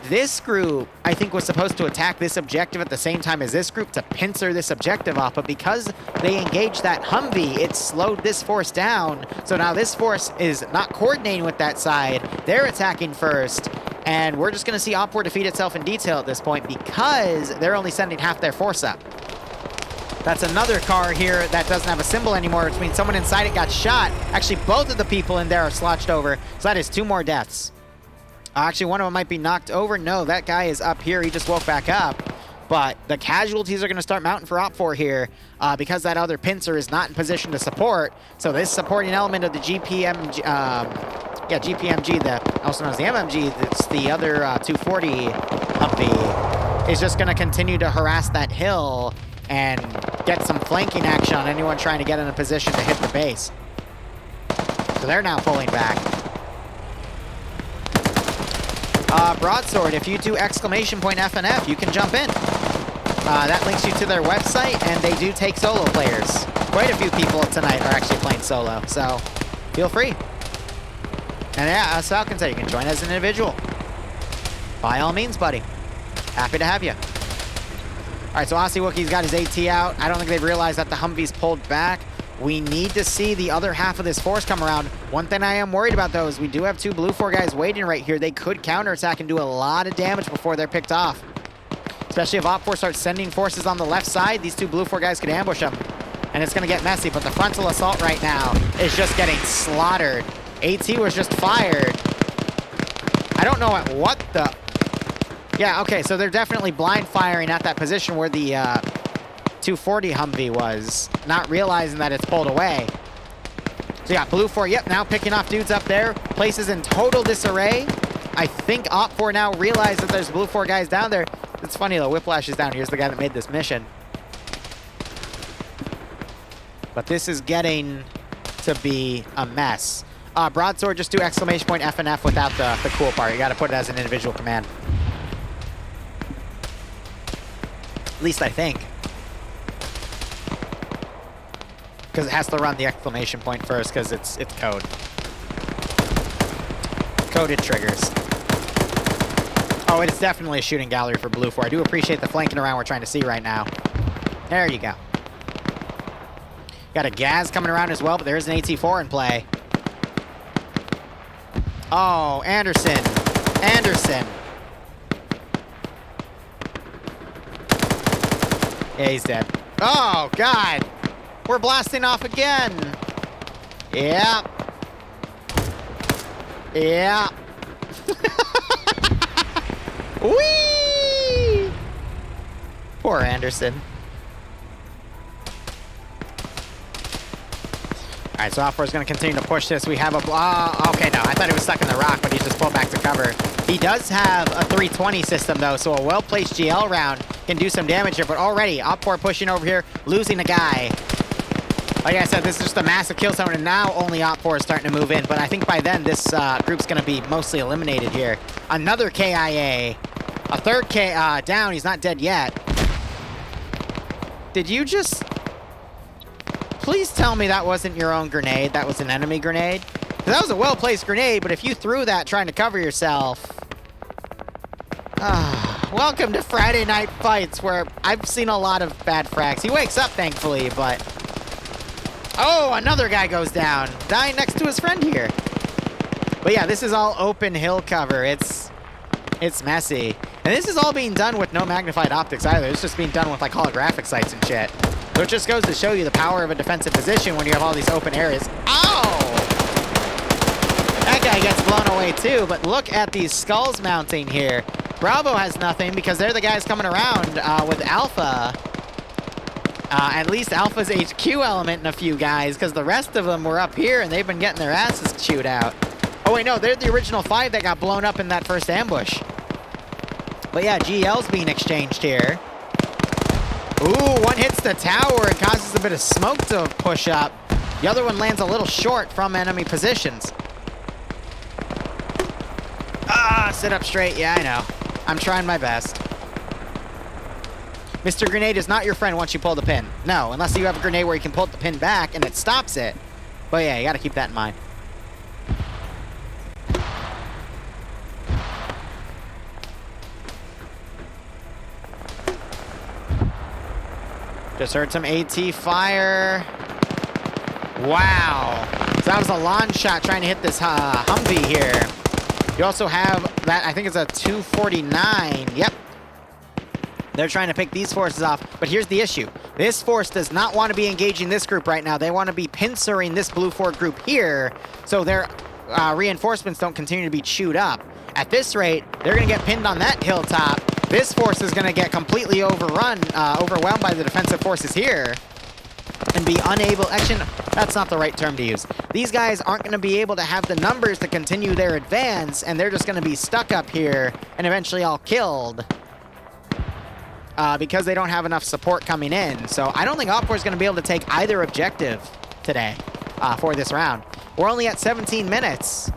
This group, I think, was supposed to attack this objective at the same time as this group to pincer this objective off. But because they engaged that Humvee, it slowed this force down. So now this force is not coordinating with that side. They're attacking first. And we're just going to see Op 4 defeat itself in detail at this point because they're only sending half their force up. That's another car here that doesn't have a symbol anymore, which means someone inside it got shot. Actually, both of the people in there are slotched over, so that is 2 more deaths. Actually, one of them might be knocked over. No, that guy is up here. He just woke back up. But the casualties are going to start mounting for Op 4 here because that other pincer is not in position to support. So this supporting element of the GPMG, GPMG, also known as the MMG, that's the other 240 Humvee, is just going to continue to harass that hill and get some flanking action on anyone trying to get in a position to hit the base. So they're now pulling back. Broadsword, if you do !FNF, you can jump in. That links you to their website, and they do take solo players. Quite a few people tonight are actually playing solo, so feel free. And yeah, as Falcon said, you can join as an individual. By all means, buddy. Happy to have you. All right, so Aussie Wookie's got his AT out. I don't think they've realized that the Humvee's pulled back. We need to see the other half of this force come around. One thing I am worried about, though, is we do have 2 Blue 4 guys waiting right here. They could counterattack and do a lot of damage before they're picked off. Especially if Op 4 starts sending forces on the left side, these 2 Blue 4 guys could ambush them. And it's going to get messy, but the frontal assault right now is just getting slaughtered. AT was just fired. I don't know at what the... Yeah, okay, so they're definitely blind firing at that position where the 240 Humvee was, not realizing that it's pulled away. So yeah, Blue 4, yep, now picking off dudes up there. Place is in total disarray. I think Op 4 now realized that there's Blue 4 guys down there. It's funny though, Whiplash is down. Here's the guy that made this mission. But this is getting to be a mess. Broadsword, just do exclamation point F and F without the cool part. You got to put it as an individual command. At least I think. Because it has to run the exclamation point first, because it's code. Coded triggers. Oh, it's definitely a shooting gallery for Blue 4. I do appreciate the flanking around we're trying to see right now. There you go. Got a Gaz coming around as well, but there is an AT4 in play. Oh, Anderson. Anderson. Yeah, he's dead. Oh, God. We're blasting off again. Yeah. Yeah. Whee! Poor Anderson. All right, so Alpha is going to continue to push this. We have a... okay, no. I thought he was stuck in the rock, but he's just pulled back to cover. He does have a 320 system, though, so a well-placed GL round can do some damage here. But already, Op4 pushing over here, losing a guy. Like I said, this is just a massive kill zone, and now only Op4 is starting to move in. But I think by then, this group's going to be mostly eliminated here. Another KIA. A third K down. He's not dead yet. Did you just... Please tell me that wasn't your own grenade. That was an enemy grenade. That was a well-placed grenade, but if you threw that trying to cover yourself... welcome to Friday Night Fights, where I've seen a lot of bad frags. He wakes up, thankfully, but... Oh, another guy goes down. Dying next to his friend here. But yeah, this is all open hill cover. It's messy. And this is all being done with no magnified optics either. It's just being done with like holographic sights and shit. So it just goes to show you the power of a defensive position when you have all these open areas. Ow! That guy gets blown away too, but look at these skulls mounting here. Bravo has nothing because they're the guys coming around with Alpha. At least Alpha's HQ element and a few guys, because the rest of them were up here and they've been getting their asses chewed out. Oh wait, no, they're the original 5 that got blown up in that first ambush. But yeah, GL's being exchanged here. Ooh, one hits the tower and causes a bit of smoke to push up. The other one lands a little short from enemy positions. Sit up straight. Yeah, I know. I'm trying my best. Mr. Grenade is not your friend once you pull the pin. No, unless you have a grenade where you can pull the pin back and it stops it. But yeah, you gotta keep that in mind. Just heard some AT fire. Wow. So that was a launch shot trying to hit this Humvee here. You also have that, I think it's a 249. Yep. They're trying to pick these forces off, but here's the issue. This force does not want to be engaging this group right now. They want to be pincering this Blue 4 group here, so their reinforcements don't continue to be chewed up. At this rate, they're going to get pinned on that hilltop. This force is going to get completely overwhelmed by the defensive forces here and be unable... Actually, that's not the right term to use. These guys aren't going to be able to have the numbers to continue their advance, and they're just going to be stuck up here and eventually all killed because they don't have enough support coming in. So I don't think Op4 is going to be able to take either objective today for this round. We're only at 17 minutes.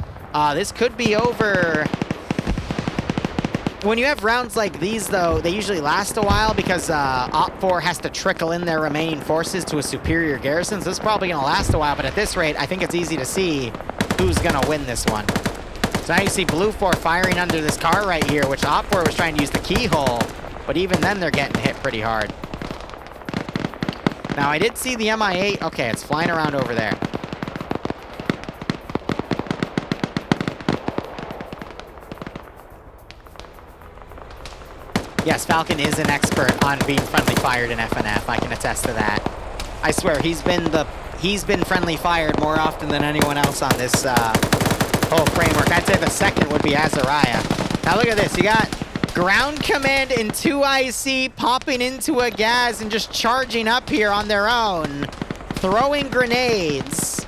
This could be over... When you have rounds like these, though, they usually last a while because Op4 has to trickle in their remaining forces to a superior garrison. So this is probably going to last a while, but at this rate, I think it's easy to see who's going to win this one. So now you see Blue 4 firing under this car right here, which Op4 was trying to use the keyhole, but even then they're getting hit pretty hard. Now, I did see the Mi-8. Okay, it's flying around over there. Yes, Falcon is an expert on being friendly fired in FNF. I can attest to that. I swear, he's been friendly fired more often than anyone else on this whole framework. I'd say the second would be Azariah. Now look at this. You got Ground Command and 2IC popping into a gas and just charging up here on their own, throwing grenades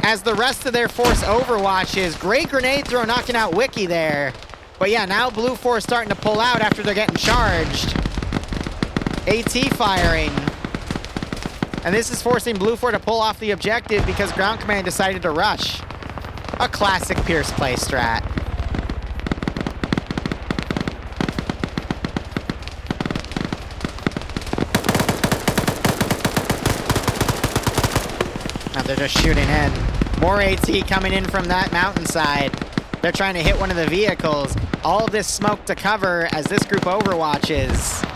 as the rest of their force overwatches. Great grenade throw knocking out Wiki there. But yeah, now Blue 4 is starting to pull out after they're getting charged. AT firing. And this is forcing Blue 4 to pull off the objective because Ground Command decided to rush. A classic Pierce play strat. Now they're just shooting in. More AT coming in from that mountainside. They're trying to hit one of the vehicles. All of this smoke to cover as this group overwatches.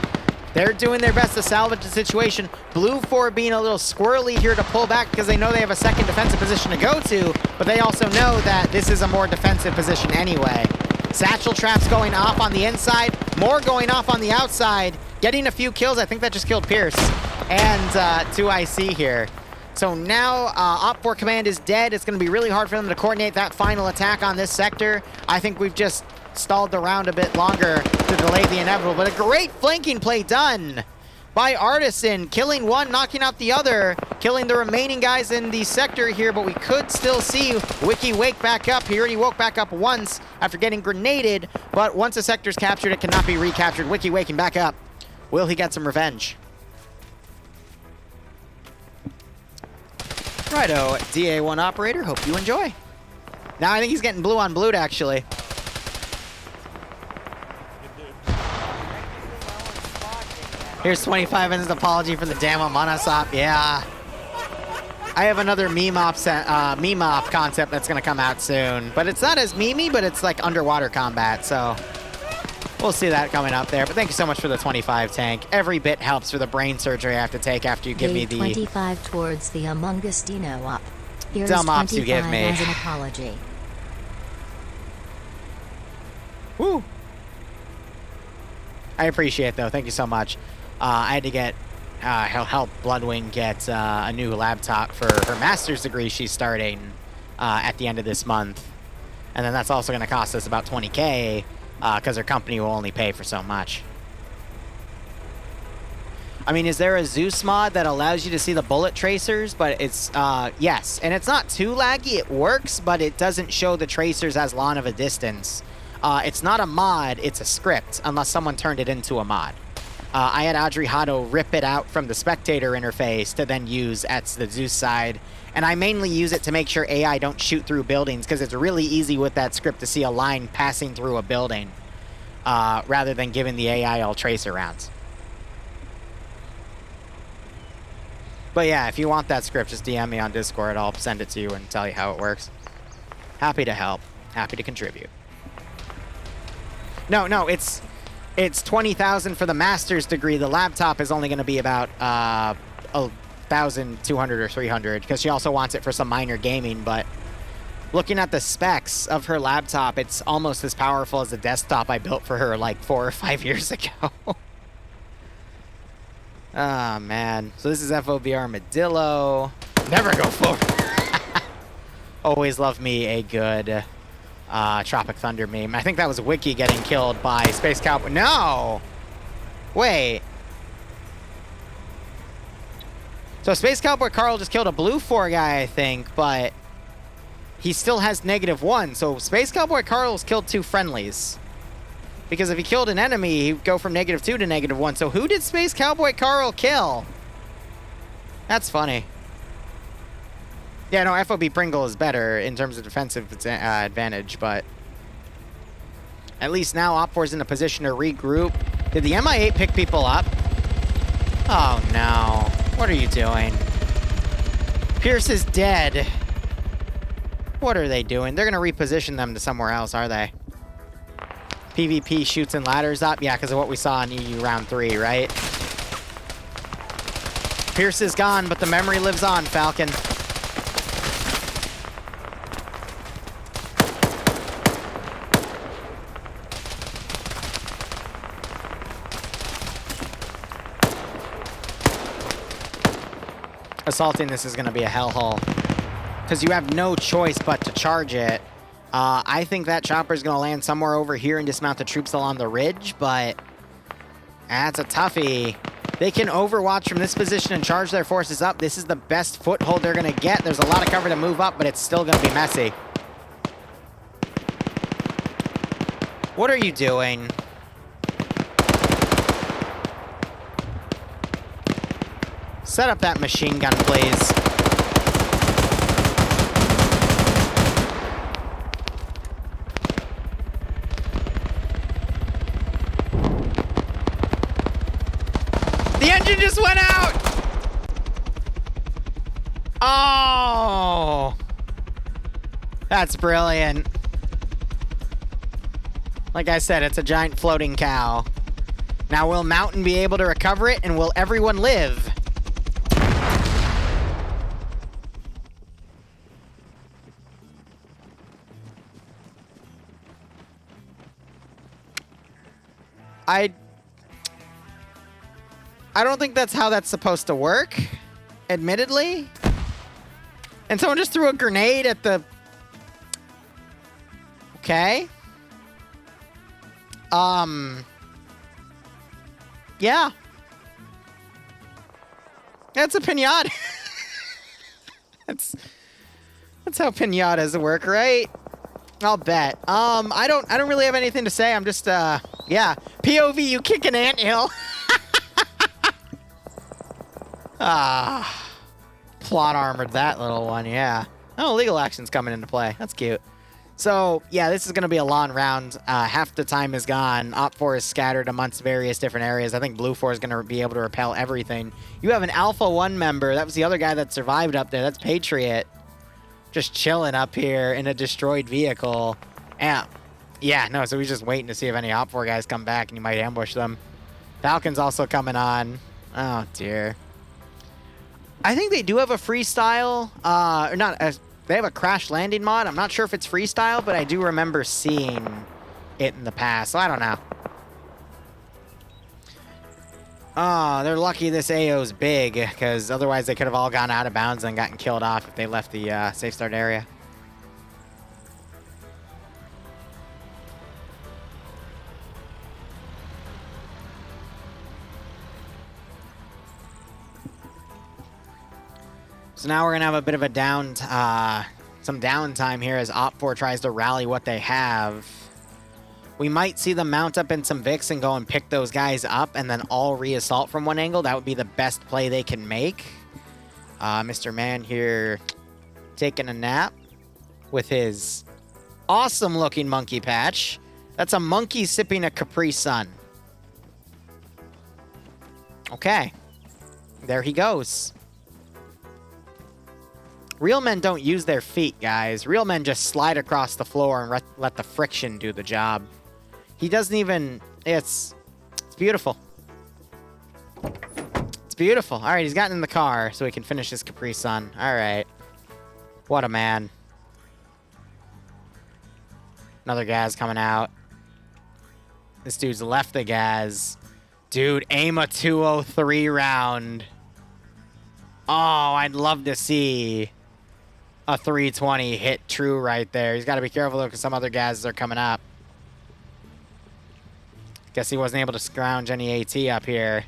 They're doing their best to salvage the situation. Blue 4 being a little squirrely here to pull back because they know they have a second defensive position to go to, but they also know that this is a more defensive position anyway. Satchel traps going off on the inside, more going off on the outside, getting a few kills. I think that just killed Pierce and 2 IC here. So now Op 4 Command is dead. It's going to be really hard for them to coordinate that final attack on this sector. I think we've just stalled the round a bit longer to delay the inevitable, but a great flanking play done by Artisan, killing one, knocking out the other, killing the remaining guys in the sector here, but we could still see Wiki wake back up. He already woke back up once after getting grenaded, but once a sector's captured, it cannot be recaptured. Wiki waking back up. Will he get some revenge? Righto, DA1 operator, hope you enjoy. Now I think he's getting blue on blued, actually. Here's 25 and his apology for the damn monosop. Yeah. I have another meme op concept that's going to come out soon. But it's not as memey, but it's like underwater combat. So we'll see that coming up there. But thank you so much for the 25 tank. Every bit helps for the brain surgery I have to take after you give me the 25 towards the Among Us Dino op. Here's dumb ops you give me. As an apology. Woo. I appreciate it, though. Thank you so much. I had to get help Bloodwing get a new laptop for her master's degree she's starting at the end of this month. And then that's also going to cost us about 20K because her company will only pay for so much. I mean, is there a Zeus mod that allows you to see the bullet tracers? But it's, yes. And it's not too laggy. It works, but it doesn't show the tracers as long of a distance. It's not a mod, it's a script, unless someone turned it into a mod. I had Audrey Hotto rip it out from the spectator interface to then use at the Zeus side. And I mainly use it to make sure AI don't shoot through buildings, because it's really easy with that script to see a line passing through a building, rather than giving the AI all tracer rounds. But yeah, if you want that script, just DM me on Discord. I'll send it to you and tell you how it works. Happy to help. Happy to contribute. No, it's 20,000 for the master's degree. The laptop is only going to be about 1,200 or 300 because she also wants it for some minor gaming. But looking at the specs of her laptop, it's almost as powerful as the desktop I built for her like 4 or 5 years ago. Oh, man. So this is FOB Armadillo. Never go forward. Always love me a good Tropic Thunder meme. I think that was Wiki getting killed by Space Cowboy. No! Wait. So Space Cowboy Carl just killed a Blue 4 guy, I think, but he still has -1. So Space Cowboy Carl's killed 2 friendlies. Because if he killed an enemy, he'd go from -2 to -1. So who did Space Cowboy Carl kill? That's funny. Yeah, no, FOB Pringle is better in terms of defensive advantage, but at least now Op4's in a position to regroup. Did the MI8 pick people up? Oh, no. What are you doing? Pierce is dead. What are they doing? They're going to reposition them to somewhere else, are they? PvP shoots and ladders up? Yeah, because of what we saw in EU round 3, right? Pierce is gone, but the memory lives on, Falcon. Assaulting this is going to be a hellhole because you have no choice but to charge it. I think that chopper is going to land somewhere over here and dismount the troops along the ridge, but that's a toughie. They can overwatch from this position and charge their forces up. This is the best foothold they're going to get. There's a lot of cover to move up, but it's still going to be messy. What are you doing? Set up that machine gun, please. The engine just went out! Oh! That's brilliant. Like I said, it's a giant floating cow. Now, will Mountain be able to recover it, and will everyone live? I don't think that's how that's supposed to work, admittedly. And someone just threw a grenade at the... Okay. Yeah. That's a pinata. That's how pinatas work, right? I'll bet. I don't really have anything to say. I'm just yeah. POV, you kick an anthill. Plot armored that little one, yeah. Oh, legal action's coming into play. That's cute. So, yeah, this is going to be a long round. Half the time is gone. Op 4 is scattered amongst various different areas. I think Blue 4 is going to be able to repel everything. You have an Alpha 1 member. That was the other guy that survived up there. That's Patriot. Just chilling up here in a destroyed vehicle. Yeah, no, so we're just waiting to see if any Op 4 guys come back and you might ambush them. Falcon's also coming on. Oh, dear. I think they do have a freestyle, or not, they have a crash landing mod. I'm not sure if it's freestyle, but I do remember seeing it in the past, so I don't know. Oh, they're lucky this AO's big, because otherwise they could have all gone out of bounds and gotten killed off if they left the safe start area. So now we're going to have a bit of a some downtime here as Op 4 tries to rally what they have. We might see them mount up in some Vicks and go and pick those guys up and then all re-assault from one angle. That would be the best play they can make. Mr. Man here taking a nap with his awesome-looking monkey patch. That's a monkey sipping a Capri Sun. Okay. There he goes. Real men don't use their feet, guys. Real men just slide across the floor and let the friction do the job. He doesn't even... It's beautiful. It's beautiful. All right, he's gotten in the car so he can finish his Capri Sun. All right. What a man. Another gas coming out. This dude's left the gas. Dude, aim a 203 round. Oh, I'd love to see a 320 hit true right there. He's got to be careful, though, because some other gases are coming up. Guess he wasn't able to scrounge any AT up here.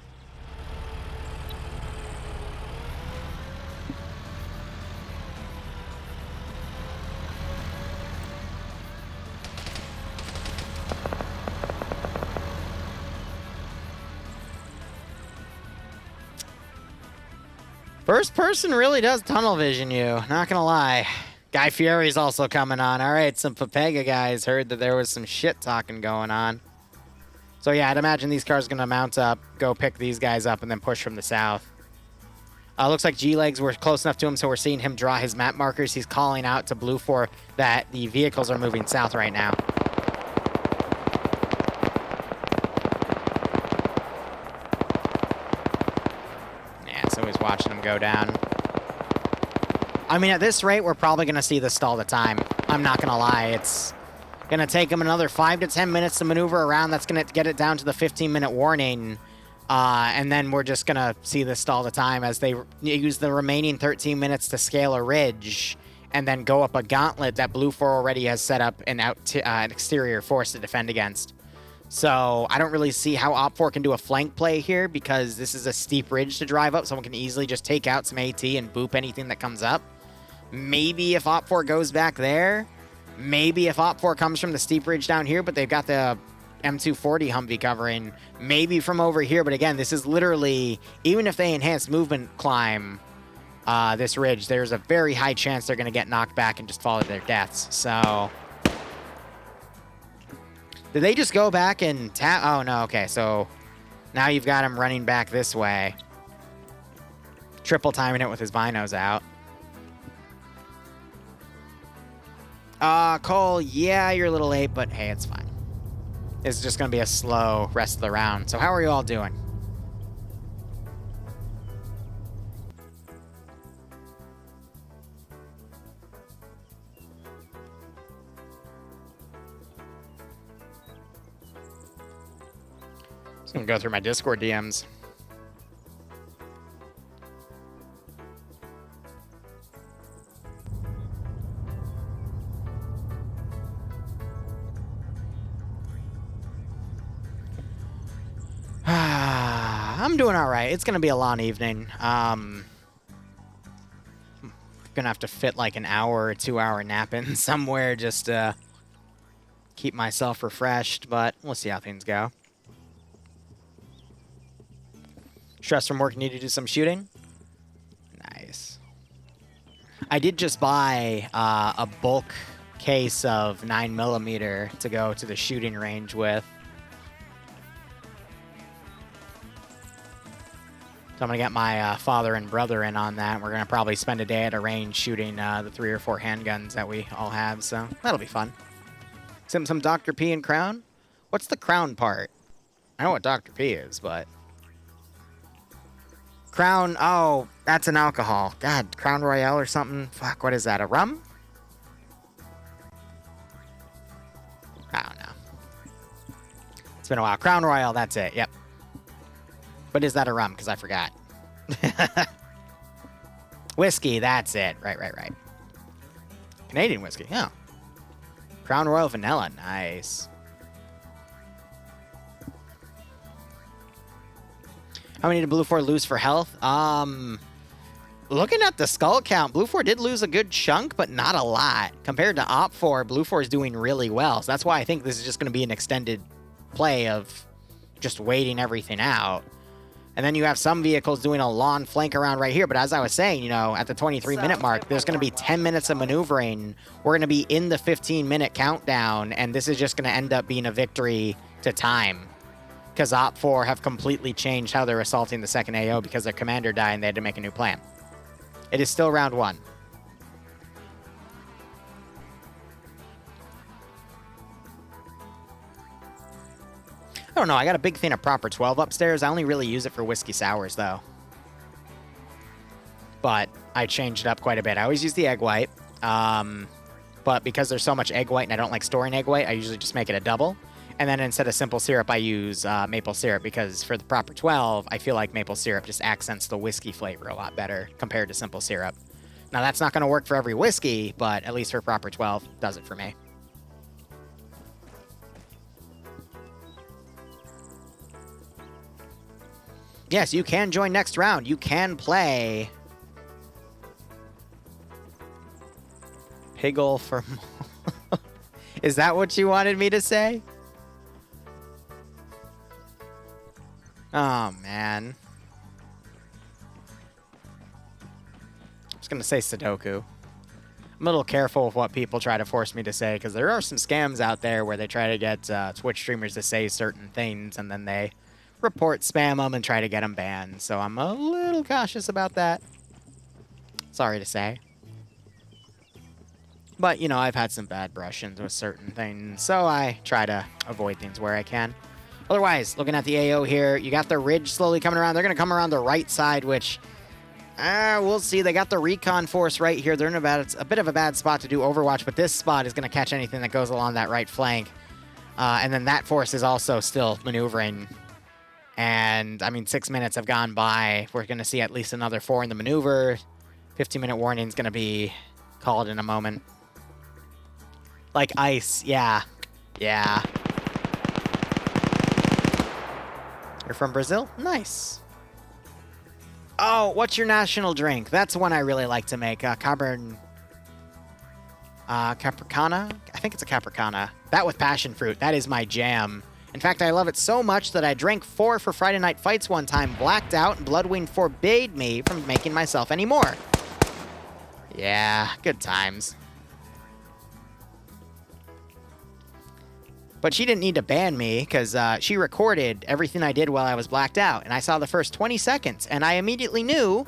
First person really does tunnel vision you, not gonna lie. Guy Fieri's also coming on. All right, some Papega guys heard that there was some shit talking going on. So yeah, I'd imagine these cars are gonna mount up, go pick these guys up, and then push from the south. Looks like G-Legs were close enough to him, so we're seeing him draw his map markers. He's calling out to Blue 4 that the vehicles are moving south right now. So he's watching him go down. I mean, at this rate, we're probably going to see this stall the time. I'm not going to lie. It's going to take him another 5 to 10 minutes to maneuver around. That's going to get it down to the 15-minute warning. And then we're just going to see this stall the time as they use the remaining 13 minutes to scale a ridge and then go up a gauntlet that Blue 4 already has set up an exterior force to defend against. So I don't really see how Op 4 can do a flank play here because this is a steep ridge to drive up. Someone can easily just take out some AT and boop anything that comes up. Maybe if Op 4 goes back there. Maybe if Op 4 comes from the steep ridge down here, but they've got the M240 Humvee covering, maybe from over here. But again, this is literally, even if they enhance movement climb this ridge, there's a very high chance they're going to get knocked back and just fall to their deaths. So, did they just go back and tap? Oh, no. Okay, so now you've got him running back this way. Triple timing it with his binos out. Cole, yeah, you're a little late, but hey, it's fine. It's just going to be a slow rest of the round. So how are you all doing? Just going to go through my Discord DMs. I'm doing all right. It's going to be a long evening. Gonna have to fit like an hour or 2 hour nap in somewhere just to keep myself refreshed, but we'll see how things go. Stress from work, need to do some shooting? Nice. I did just buy a bulk case of 9mm to go to the shooting range with. So I'm going to get my father and brother in on that. We're going to probably spend a day at a range shooting the 3 or 4 handguns that we all have, so that'll be fun. Some Dr. P and Crown? What's the Crown part? I know what Dr. P is, but... Crown, oh, that's an alcohol. God, Crown Royale or something? Fuck, what is that, a rum? I don't know. It's been a while. Crown Royale, that's it, yep. But is that a rum? Because I forgot. Whiskey, that's it. Right. Canadian whiskey, yeah. Crown Royal Vanilla, nice. How many did Blue 4 lose for health? Looking at the skull count, Blue 4 did lose a good chunk, but not a lot. Compared to Op 4, Blue 4 is doing really well. So that's why I think this is just going to be an extended play of just waiting everything out. And then you have some vehicles doing a long flank around right here. But as I was saying, you know, at the 23-minute mark, there's going to be 10 minutes of maneuvering. We're going to be in the 15-minute countdown, and this is just going to end up being a victory to time. Because Op 4 have completely changed how they're assaulting the second AO because their commander died and they had to make a new plan. It is still round 1. I don't know, I got a big thing of Proper 12 upstairs. I only really use it for whiskey sours, though. But I changed it up quite a bit. I always use the egg white. But because there's so much egg white and I don't like storing egg white, I usually just make it a double. And then instead of simple syrup, I use maple syrup because for the Proper 12, I feel like maple syrup just accents the whiskey flavor a lot better compared to simple syrup. Now, that's not going to work for every whiskey, but at least for Proper 12, does it for me. Yes, you can join next round. You can play Piggle for... Is that what you wanted me to say? Oh, man. I was going to say Sudoku. I'm a little careful with what people try to force me to say, because there are some scams out there where they try to get Twitch streamers to say certain things, and then they report spam them and try to get them banned. So I'm a little cautious about that. Sorry to say. But, you know, I've had some bad brush-ins with certain things, so I try to avoid things where I can. Otherwise, looking at the AO here, you got the ridge slowly coming around. They're going to come around the right side, which, we'll see. They got the recon force right here. They're in a bit of a bad spot to do Overwatch, but this spot is going to catch anything that goes along that right flank. And then that force is also still maneuvering. And, I mean, 6 minutes have gone by. We're going to see at least another 4 in the maneuver. 15-minute warning is going to be called in a moment. Like ice, yeah. Yeah. You're from Brazil? Nice. Oh, what's your national drink? That's one I really like to make. Capricana? I think it's a Capricana. That with passion fruit. That is my jam. In fact, I love it so much that I drank 4 for Friday Night Fights one time, blacked out, and Bloodwing forbade me from making myself any more. Yeah, good times. But she didn't need to ban me, because she recorded everything I did while I was blacked out, and I saw the first 20 seconds, and I immediately knew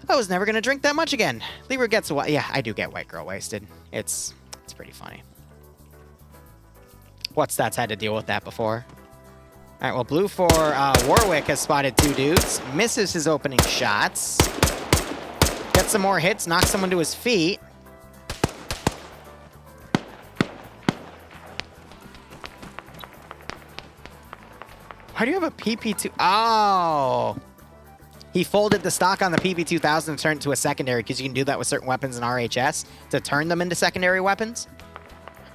I was never going to drink that much again. Liru gets a... Yeah, I do get white girl wasted. It's pretty funny. What stats had to deal with that before? All right, well, blue for Warwick has spotted 2 dudes. Misses his opening shots. Gets some more hits, knocks someone to his feet. Why do you have a PP2? Oh! He folded the stock on the PP2000 and turned it to a secondary, because you can do that with certain weapons in RHS to turn them into secondary weapons.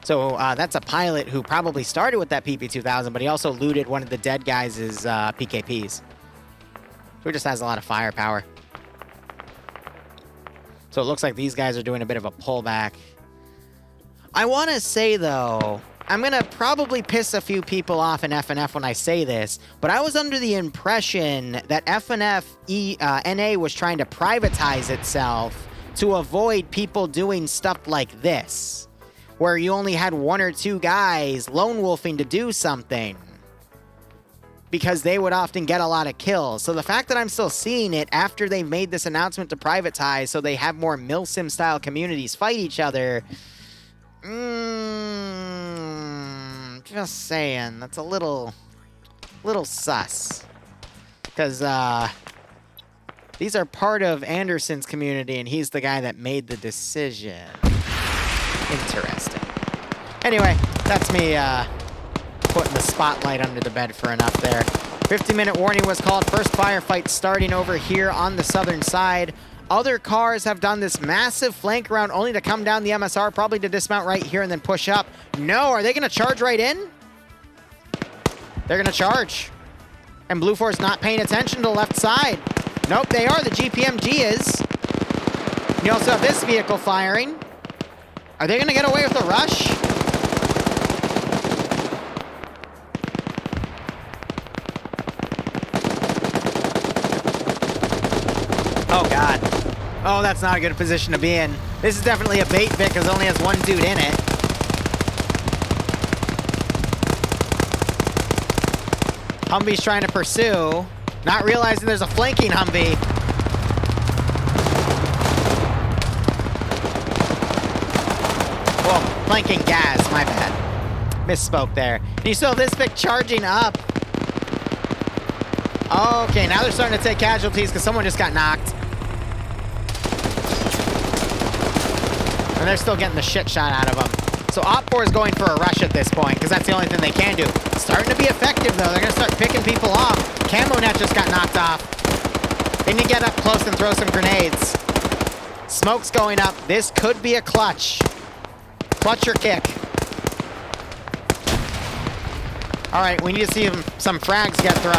So that's a pilot who probably started with that PP2000, but he also looted one of the dead guys' PKPs. Who just has a lot of firepower. So it looks like these guys are doing a bit of a pullback. I want to say, though, I'm going to probably piss a few people off in FNF when I say this, but I was under the impression that FNF NA was trying to privatize itself to avoid people doing stuff like this, where you only had 1 or 2 guys lone wolfing to do something, because they would often get a lot of kills. So the fact that I'm still seeing it after they've made this announcement to privatize so they have more milsim style communities fight each other, just saying, that's a little sus. Because these are part of Anderson's community, and he's the guy that made the decision. Interesting. Anyway, that's me putting the spotlight under the bed for enough there. 50-minute warning was called. First firefight starting over here on the southern side. Other cars have done this massive flank round only to come down the MSR, probably to dismount right here and then push up. No, are they going to charge right in? They're going to charge. And Blue 4's not paying attention to the left side. Nope, they are. The GPMG is. You also have this vehicle firing. Are they going to get away with a rush? Oh, God. Oh, that's not a good position to be in. This is definitely a bait Vic because it only has 1 dude in it. Humvee's trying to pursue, not realizing there's a flanking Humvee. Well, flanking gas, my bad. Misspoke there. And you still have this Vic charging up. Okay, now they're starting to take casualties because someone just got knocked. And they're still getting the shit shot out of them. So Op4 is going for a rush at this point, because that's the only thing they can do. Starting to be effective, though. They're going to start picking people off. Camo Net just got knocked off. They need to get up close and throw some grenades. Smoke's going up. This could be a clutch. Clutch or kick. All right, we need to see some frags get thrown.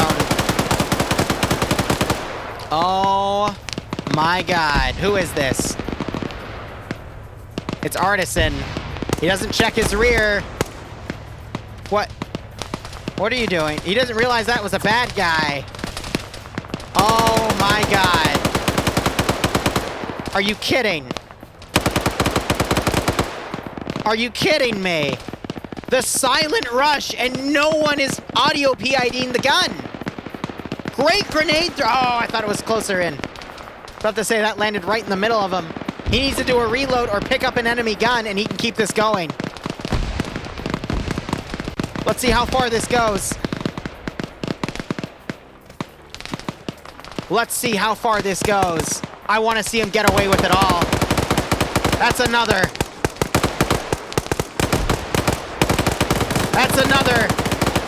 Oh, my God. Who is this? It's Artisan. He doesn't check his rear. What? What are you doing? He doesn't realize that was a bad guy. Oh my God. Are you kidding? Are you kidding me? The silent rush and no one is audio PIDing the gun. Great grenade throw. Oh, I thought it was closer in. About to say that landed right in the middle of him. He needs to do a reload or pick up an enemy gun, and he can keep this going. Let's see how far this goes. Let's see how far this goes. I want to see him get away with it all. That's another. That's another.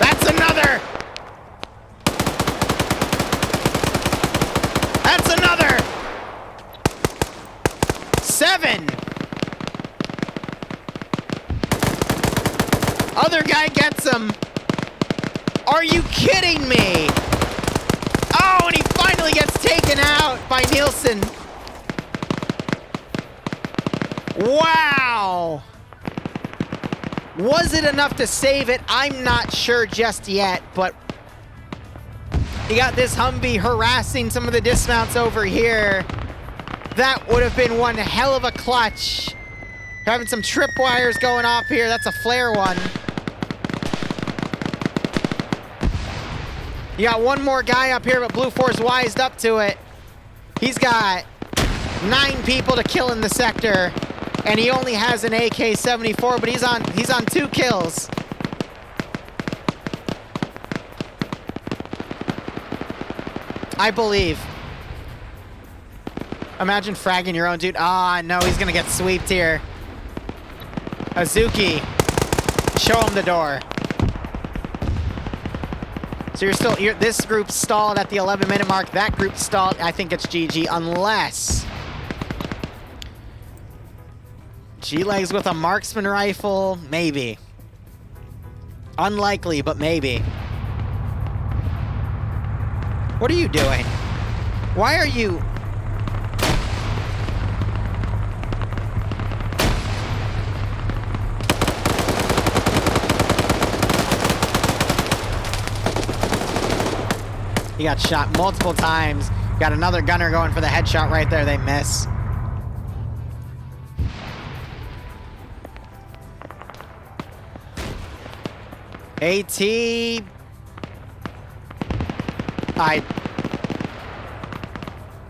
That's another. That's another. 7. Other guy gets him. Are you kidding me? Oh, and he finally gets taken out by Nielsen. Wow. Was it enough to save it? I'm not sure just yet, but you got this Humvee harassing some of the dismounts over here. That would have been one hell of a clutch. Having some tripwires going off here. That's a flare one. You got one more guy up here, but Blue Force wised up to it. He's got 9 people to kill in the sector, and he only has an AK-74, but he's on 2 kills. I believe. Imagine fragging your own dude. Ah, no, he's gonna get sweeped here. Azuki, show him the door. So this group's stalled at the 11-minute mark. That group stalled. I think it's GG, unless G-Legs with a marksman rifle, maybe. Unlikely, but maybe. What are you doing? Why are you... He got shot multiple times. Got another gunner going for the headshot right there. They miss. AT.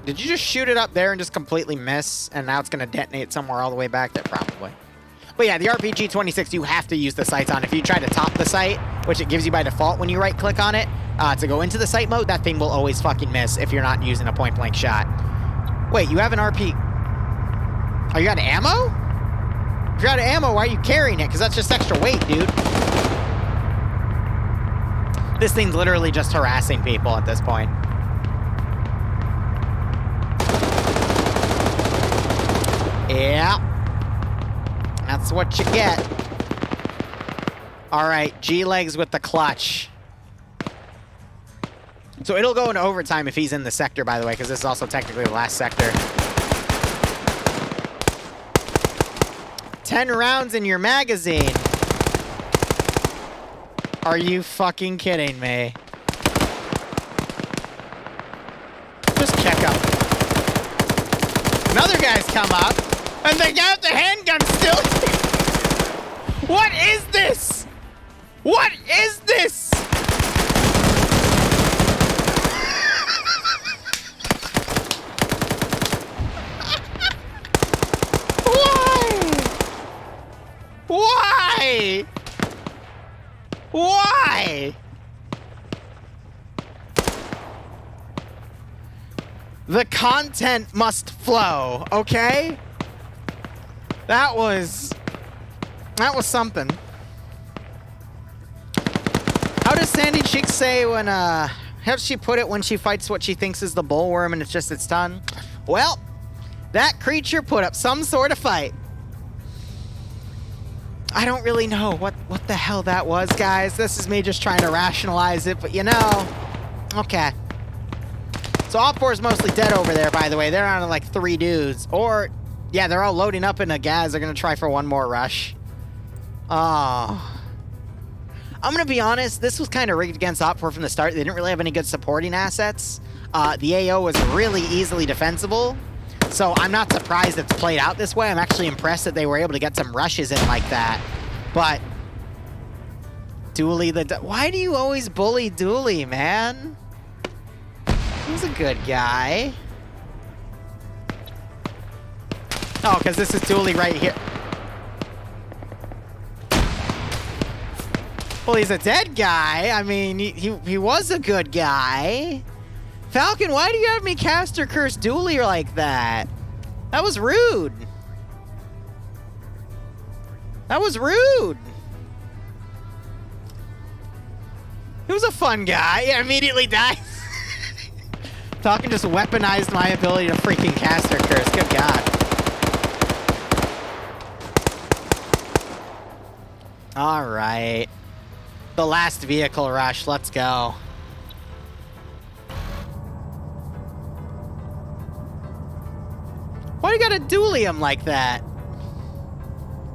Did you just shoot it up there and just completely miss? And now it's going to detonate somewhere all the way back there? Probably. But yeah, the RPG-26, you have to use the sights on. If you try to top the sight, which it gives you by default when you right-click on it, to go into the sight mode, that thing will always fucking miss if you're not using a point-blank shot. Wait, you have an RP... Oh, you got ammo? If you're out of ammo, why are you carrying it? Because that's just extra weight, dude. This thing's literally just harassing people at this point. Yeah. That's what you get. All right, G-Legs with the clutch. So it'll go into overtime if he's in the sector, by the way, because this is also technically the last sector. 10 rounds in your magazine. Are you fucking kidding me? Just check up. Another guy's come up, and they got the handgun still. What is this? What is this? Why? Why? The content must flow, okay? That was something. How does Sandy Cheek say when, how does she put it when she fights what she thinks is the bullworm and it's just its tongue? Well, that creature put up some sort of fight. I don't really know what the hell that was, guys. This is me just trying to rationalize it, but you know, okay. So Op 4 is mostly dead over there, by the way. They're on like 3 dudes. Or, yeah, they're all loading up in a gas. They're going to try for one more rush. Oh. I'm going to be honest. This was kind of rigged against Op 4 from the start. They didn't really have any good supporting assets. The AO was really easily defensible. So I'm not surprised it's played out this way. I'm actually impressed that they were able to get some rushes in like that. But Dooley why do you always bully Dooley, man? He's a good guy. Oh, because this is Dooley right here. Well, he's a dead guy. I mean, he was a good guy. Falcon, why do you have me caster curse Dooley like that? That was rude. That was rude. He was a fun guy. Yeah, immediately died. Falcon just weaponized my ability to freaking caster curse. Good God. All right. The last vehicle rush. Let's go. Why do you gotta dually him like that?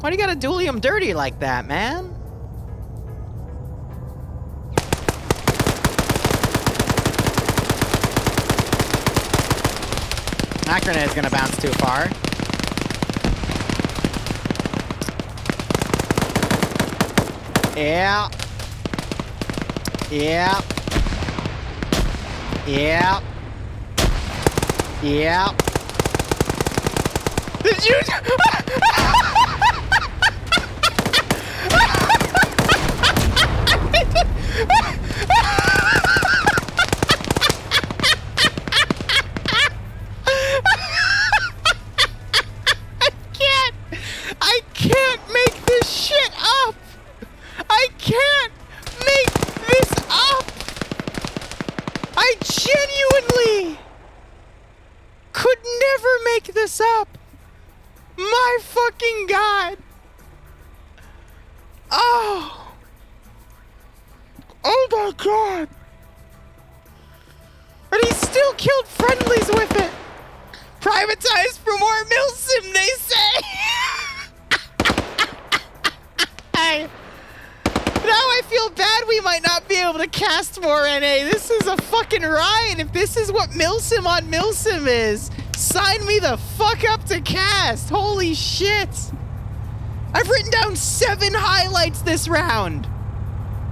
Why do you gotta dually him dirty like that, man? That grenade's gonna bounce too far. Yeah. Yeah. Yeah. Yeah. Did you? I can't make this shit up. I can't make this up. I genuinely could never make this up. My fucking God. Oh. Oh my God. And he still killed friendlies with it. Privatized for more milsim, they say. Now I feel bad we might not be able to cast more NA. This is a fucking riot. If this is what milsim on milsim is, sign me the fuck up to cast. Holy shit. I've written down 7 highlights this round.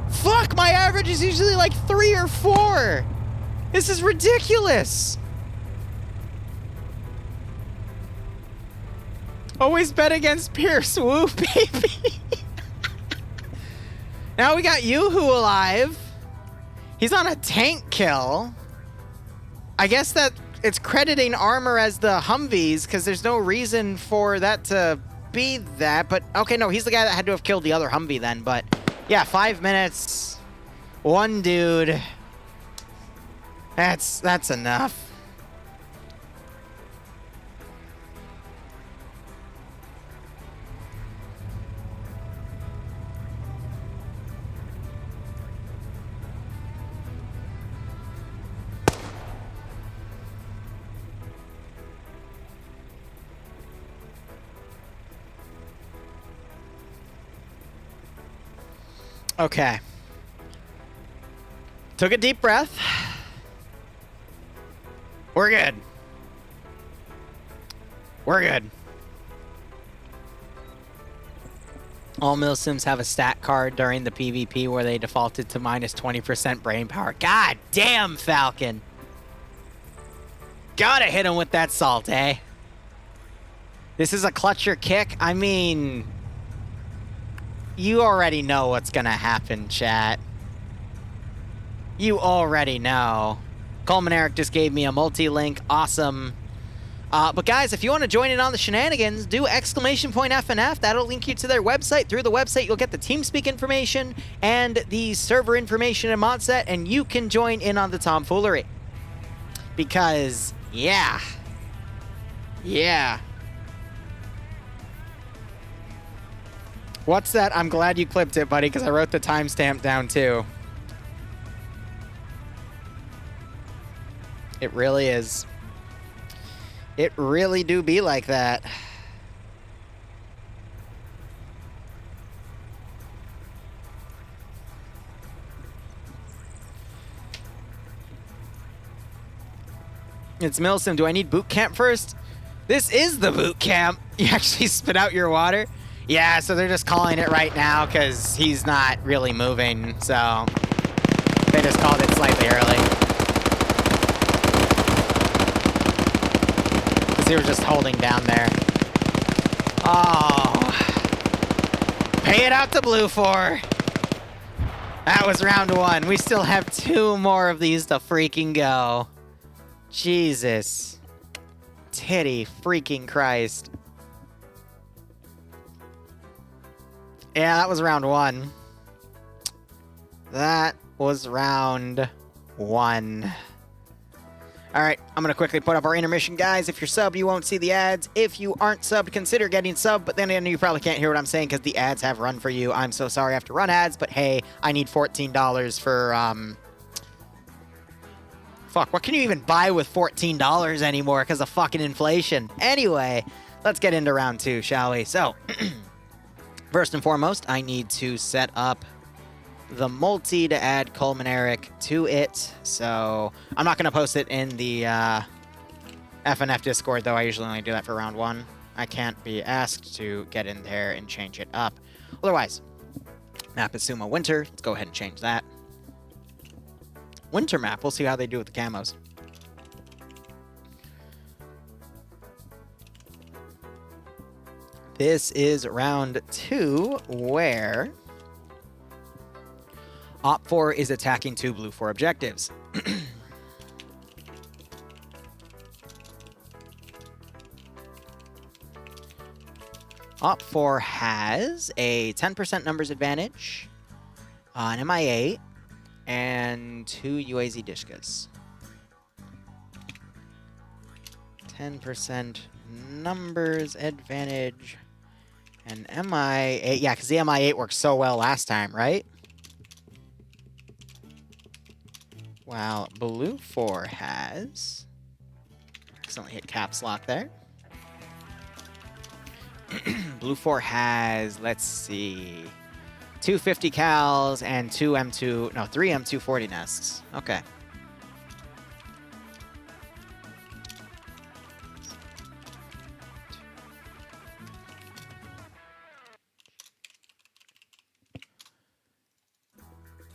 Fuck, my average is usually like 3 or 4. This is ridiculous. Always bet against Pierce. Woo, baby. Now we got Yoo-Hoo alive. He's on a tank kill. I guess that it's crediting armor as the Humvees because there's no reason for that to be that. But okay, no, he's the guy that had to have killed the other Humvee then. But yeah, 5 minutes, 1 dude. That's enough. Okay. Took a deep breath. We're good. We're good. All milsims have a stat card during the PvP where they defaulted to minus 20% brain power. God damn, Falcon. Gotta hit him with that salt, eh? This is a clutcher kick. I mean, you already know what's gonna happen, chat. You already know. Coleman Eric just gave me a multi-link. Awesome. But guys, if you want to join in on the shenanigans, do !FNF. That'll link you to their website. Through the website, you'll get the TeamSpeak information and the server information and mod set, and you can join in on the tomfoolery. Because, yeah. Yeah. What's that? I'm glad you clipped it, buddy, because I wrote the timestamp down too. It really is. It really do be like that. It's Milsim. Do I need boot camp first? This is the boot camp. You actually spit out your water? Yeah, so they're just calling it right now because he's not really moving. So they just called it slightly early. He was just holding down there. Oh. Pay it out to Blue for. That was round 1. We still have 2 more of these to freaking go. Jesus. Titty freaking Christ. Yeah, that was round 1. That was round 1. All right, I'm going to quickly put up our intermission, guys. If you're subbed, you won't see the ads. If you aren't subbed, consider getting subbed. But then you probably can't hear what I'm saying because the ads have run for you. I'm so sorry I have to run ads, but hey, I need $14 for... Fuck, what can you even buy with $14 anymore because of fucking inflation? Anyway, let's get into round 2, shall we? So, First and foremost, I need to set up the multi to add Culminaric to it. So I'm not going to post it in the FNF Discord, though. I usually only do that for round 1. I can't be asked to get in there and change it up. Otherwise, map is Sumo Winter. Let's go ahead and change that. Winter map. We'll see how they do with the camos. This is round 2, where Op 4 is attacking 2 blue 4 objectives. Op 4 has a 10% numbers advantage, an MI8, and 2 UAZ Dishkas. 10% numbers advantage and MI8. Yeah, because the MI8 worked so well last time, right? While blue 4 has... Accidentally hit caps lock there. Blue 4 has, let's see, 250 cals and 3 M240 nests. Okay.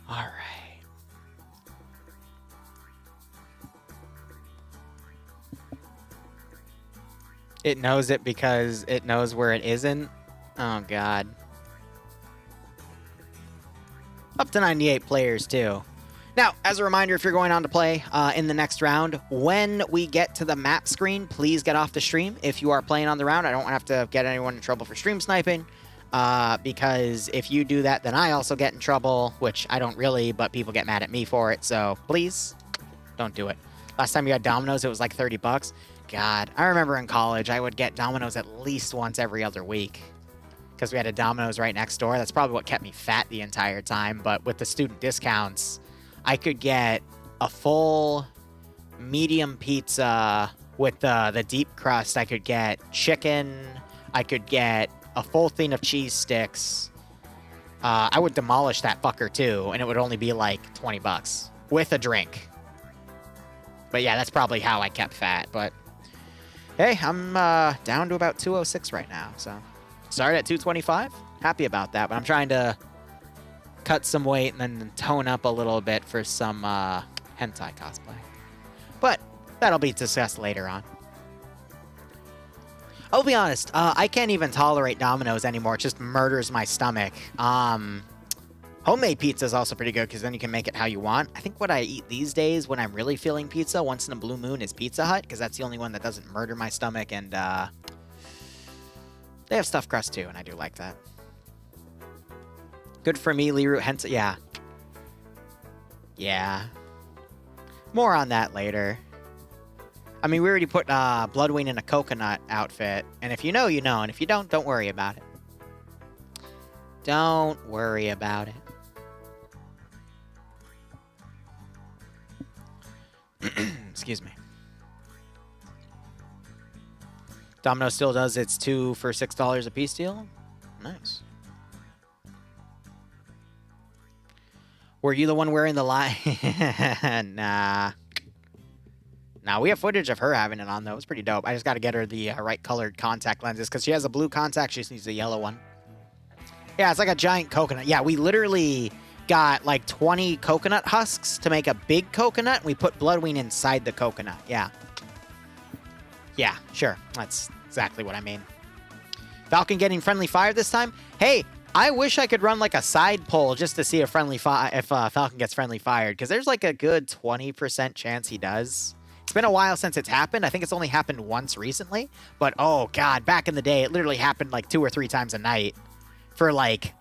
All right. It knows it because it knows where it isn't. Oh, God. Up to 98 players, too. Now, as a reminder, if you're going on to play in the next round, when we get to the map screen, please get off the stream if you are playing on the round. I don't have to get anyone in trouble for stream sniping, because if you do that, then I also get in trouble, which I don't really, but people get mad at me for it, so please don't do it. Last time you got Domino's, it was like 30 bucks. God, I remember in college, I would get Domino's at least once every other week because we had a Domino's right next door. That's probably what kept me fat the entire time. But with the student discounts, I could get a full medium pizza with the deep crust. I could get chicken. I could get a full thing of cheese sticks. I would demolish that fucker too, and it would only be like 20 bucks with a drink. But yeah, that's probably how I kept fat. But hey, I'm down to about 206 right now, so started at 225. Happy about that, but I'm trying to cut some weight and then tone up a little bit for some hentai cosplay. But that'll be discussed later on. I'll be honest, I can't even tolerate Domino's anymore. It just murders my stomach. Homemade pizza is also pretty good because then you can make it how you want. I think what I eat these days when I'm really feeling pizza once in a blue moon is Pizza Hut because that's the only one that doesn't murder my stomach, and they have stuffed crust too, and I do like that. Good for me, Liru. Hence, yeah. Yeah. More on that later. I mean, we already put Bloodwing in a coconut outfit, and if you know, you know, and if you don't worry about it. Don't worry about it. Excuse me. Domino still does its 2 for $6 a piece deal. Nice. Were you the one wearing the lie? Nah. Nah, we have footage of her having it on, though. It's pretty dope. I just got to get her the right colored contact lenses, because she has a blue contact. She just needs a yellow one. Yeah, it's like a giant coconut. Yeah, we literally got like 20 coconut husks to make a big coconut. We put Bloodwing inside the coconut. Yeah. Yeah, sure. That's exactly what I mean. Falcon getting friendly fire this time. Hey, I wish I could run like a side poll just to see if Falcon gets friendly fired, because there's like a good 20% chance he does. It's been a while since it's happened. I think it's only happened once recently. But oh god, back in the day, it literally happened like 2 or 3 times a night for like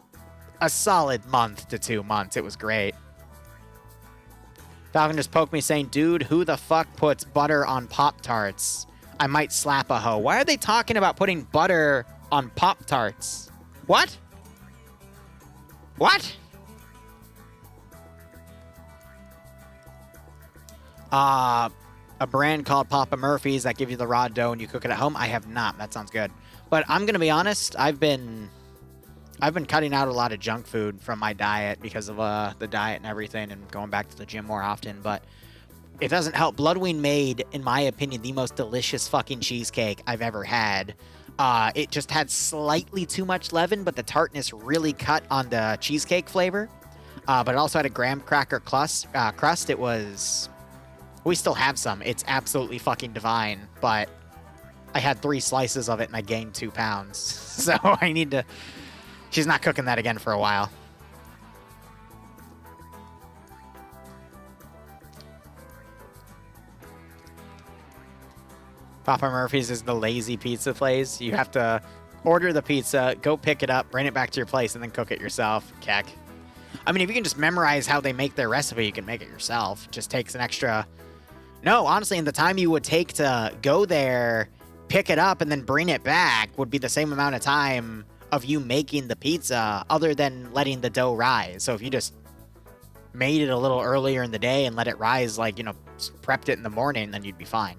a solid month to 2 months. It was great. Falcon just poked me saying, dude, who the fuck puts butter on Pop-Tarts? I might slap a hoe. Why are they talking about putting butter on Pop-Tarts? What? What? A brand called Papa Murphy's that give you the raw dough and you cook it at home. I have not. That sounds good. But I'm going to be honest. I've been I've been cutting out a lot of junk food from my diet because of the diet and everything and going back to the gym more often, but it doesn't help. Bloodwing made, in my opinion, the most delicious fucking cheesecake I've ever had. It just had slightly too much leaven, but the tartness really cut on the cheesecake flavor. But it also had a graham cracker crust. It was... We still have some. It's absolutely fucking divine, but I had 3 slices of it and I gained 2 pounds. So I need to... She's not cooking that again for a while. Papa Murphy's is the lazy pizza place. You have to order the pizza, go pick it up, bring it back to your place, and then cook it yourself. Keck. I mean, if you can just memorize how they make their recipe, you can make it yourself. It just takes an extra... No, honestly, in the time you would take to go there, pick it up, and then bring it back would be the same amount of time of you making the pizza, other than letting the dough rise. So if you just made it a little earlier in the day and let it rise, like, you know, prepped it in the morning, then you'd be fine.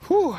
Whew.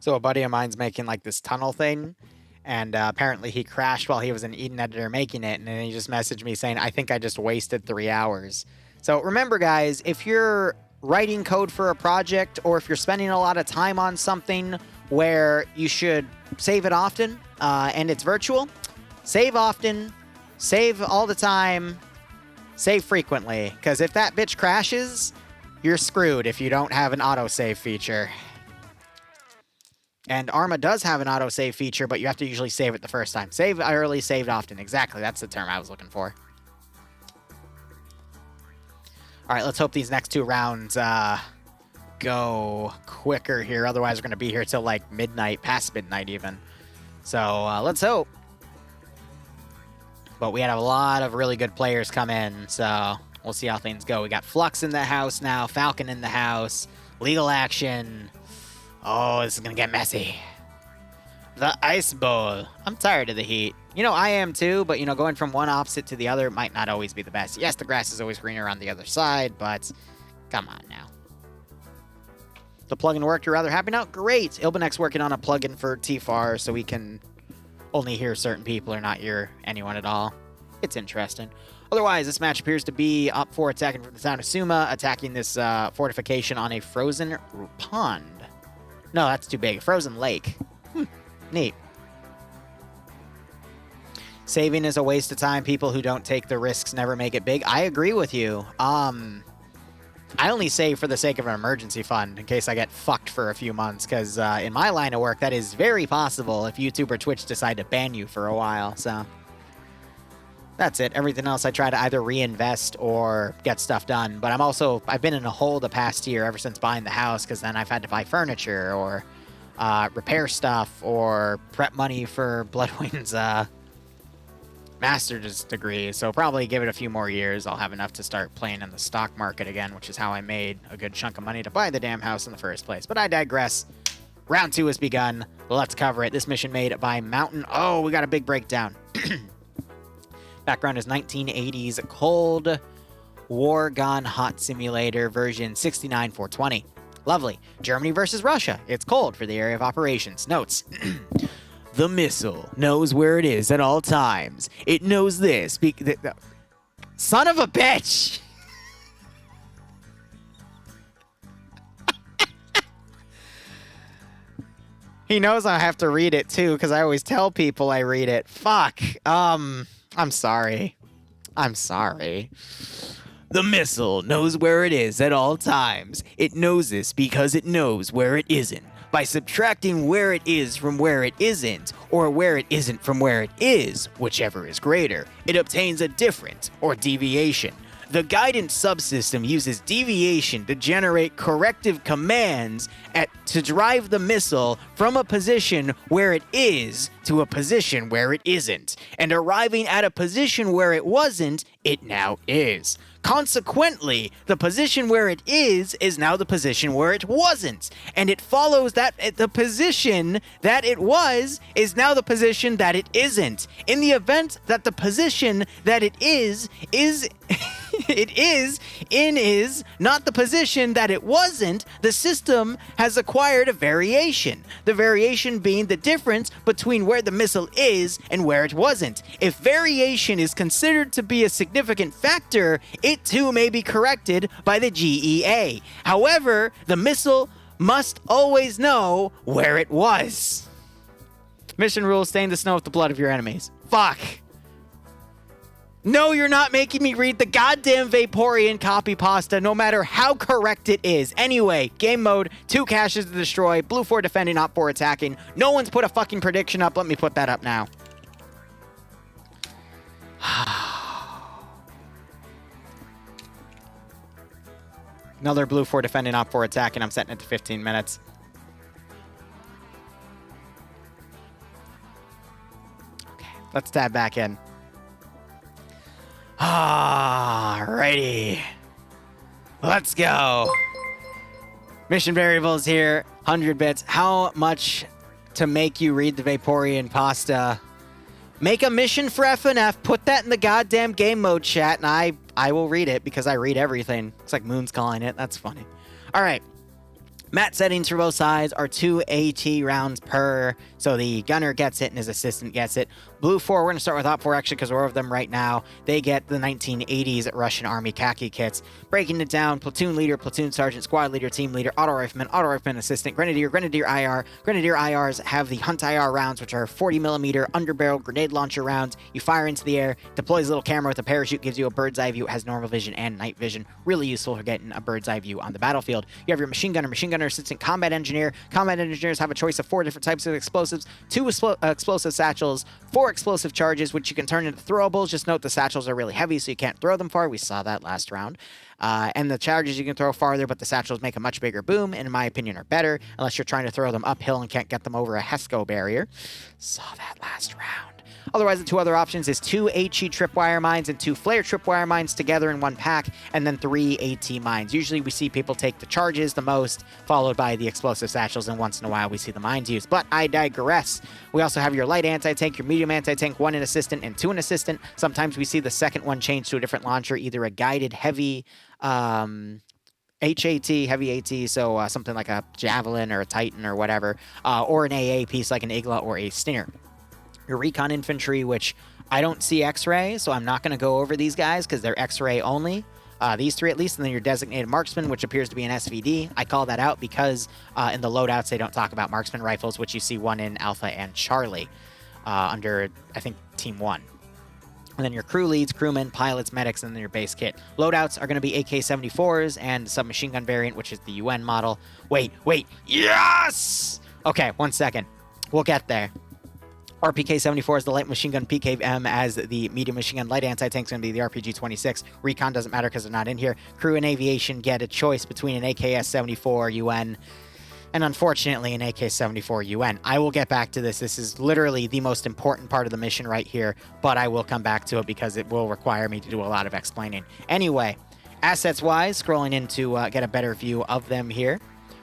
So a buddy of mine's making like this tunnel thing, and apparently he crashed while he was an Eden editor making it, and then he just messaged me saying, I think I just wasted 3 hours. So remember, guys, if you're writing code for a project, or if you're spending a lot of time on something where you should save it often, and it's virtual, save often, save all the time, save frequently, because if that bitch crashes, you're screwed if you don't have an autosave feature. And Arma does have an autosave feature, but you have to usually save it the first time. Save early, saved often. Exactly, that's the term I was looking for. All right, let's hope these next 2 rounds go quicker here. Otherwise, we're going to be here till like midnight, past midnight even. So let's hope. But we had a lot of really good players come in, so we'll see how things go. We got Flux in the house now, Falcon in the house, Legal Action. Oh, this is going to get messy. The Ice Bowl. I'm tired of the heat. You know, I am too, but, you know, going from one opposite to the other might not always be the best. Yes, the grass is always greener on the other side, but come on now. The plugin worked. You're rather happy now? Great. Ilbanek's working on a plugin for TFAR so we can only hear certain people or not hear anyone at all. It's interesting. Otherwise, this match appears to be up for attacking from the town of Suma, attacking this fortification on a frozen pond. No, that's too big. Frozen lake. Neat. Saving is a waste of time. People who don't take the risks never make it big. I agree with you. I only save for the sake of an emergency fund in case I get fucked for a few months, because in my line of work, that is very possible if YouTube or Twitch decide to ban you for a while, so... That's it. Everything else I try to either reinvest or get stuff done. But I've been in a hole the past year ever since buying the house, because then I've had to buy furniture or repair stuff or prep money for Bloodwing's master's degree. So probably give it a few more years. I'll have enough to start playing in the stock market again, which is how I made a good chunk of money to buy the damn house in the first place. But I digress. Round 2 has begun. Let's cover it. This mission made by Mountain. Oh, we got a big breakdown. Background is 1980s Cold War Gone Hot Simulator version 69420. Lovely. Germany versus Russia. It's cold for the area of operations. Notes. The missile knows where it is at all times. It knows this. Son of a bitch! He knows I have to read it too, because I always tell people I read it. Fuck. I'm sorry. I'm sorry. The missile knows where it is at all times. It knows this because it knows where it isn't. By subtracting where it is from where it isn't, or where it isn't from where it is, whichever is greater, it obtains a difference or deviation. The guidance subsystem uses deviation to generate corrective commands to drive the missile from a position where it is to a position where it isn't, and arriving at a position where it wasn't, it now is. Consequently, the position where it is now the position where it wasn't, and it follows that the position that it was is now the position that it isn't. In the event that the position that it is not the position that it wasn't, the system has acquired a variation. The variation being the difference between where the missile is and where it wasn't. If variation is considered to be a significant factor, it too may be corrected by the GEA. However, the missile must always know where it was. Mission rules: stain the snow with the blood of your enemies. Fuck. No, you're not making me read the goddamn Vaporeon copy pasta, no matter how correct it is. Anyway, game mode, 2 caches to destroy, blue 4 defending, op 4 attacking. No one's put a fucking prediction up. Let me put that up now. Another blue 4 defending, op 4 attacking. I'm setting it to 15 minutes. Okay, let's tab back in. Alrighty. Let's go. Mission variables here. 100 bits. How much to make you read the Vaporeon pasta? Make a mission for FNF. Put that in the goddamn game mode chat, and I will read it because I read everything. Looks like Moon's calling it. That's funny. All right. Mat settings for both sides are 2 AT rounds per, so the gunner gets it and his assistant gets it. Blue 4, we're going to start with Op 4 actually because we're over them right now. They get the 1980s Russian Army khaki kits. Breaking it down: platoon leader, platoon sergeant, squad leader, team leader, auto rifleman assistant, grenadier, grenadier IR. Grenadier IRs have the Hunt IR rounds, which are 40mm underbarrel grenade launcher rounds. You fire into the air, deploys a little camera with a parachute, gives you a bird's eye view. It has normal vision and night vision. Really useful for getting a bird's eye view on the battlefield. You have your machine gunner assistant, combat engineer. Combat engineers have a choice of 4 different types of explosives, 2 explosive satchels, 4 explosive charges, which you can turn into throwables. Just note the satchels are really heavy, so you can't throw them far. We saw that last round. And the charges you can throw farther, but the satchels make a much bigger boom, and in my opinion are better, unless you're trying to throw them uphill and can't get them over a HESCO barrier. Saw that last round. Otherwise, the 2 other options is 2 HE tripwire mines and 2 flare tripwire mines together in one pack, and then 3 AT mines. Usually we see people take the charges the most, followed by the explosive satchels, and once in a while we see the mines used. But I digress. We also have your light anti-tank, your medium anti-tank, 1 an assistant and 2 an assistant. Sometimes we see the second one change to a different launcher, either a guided heavy HAT, heavy AT, so something like a Javelin or a Titan or whatever, or an AA piece like an Igla or a Stinger. Your recon infantry, which I don't see X-ray, so I'm not going to go over these guys because they're X-ray only. These 3 at least, and then your designated marksman, which appears to be an SVD. I call that out because in the loadouts they don't talk about marksman rifles, which you see 1 in Alpha and Charlie under, I think, Team 1. And then your crew leads, crewmen, pilots, medics, and then your base kit. Loadouts are going to be AK-74s and submachine gun variant, which is the UN model. Wait, yes! Okay, 1 second. We'll get there. RPK-74 is the light machine gun, PKM as the medium machine gun. Light anti-tank is going to be the RPG-26. Recon doesn't matter because they're not in here. Crew and aviation get a choice between an AKS-74 UN and unfortunately an AK-74 UN. I will get back to this. This is literally the most important part of the mission right here, but I will come back to it because it will require me to do a lot of explaining. Anyway, assets-wise, scrolling in to get a better view of them here.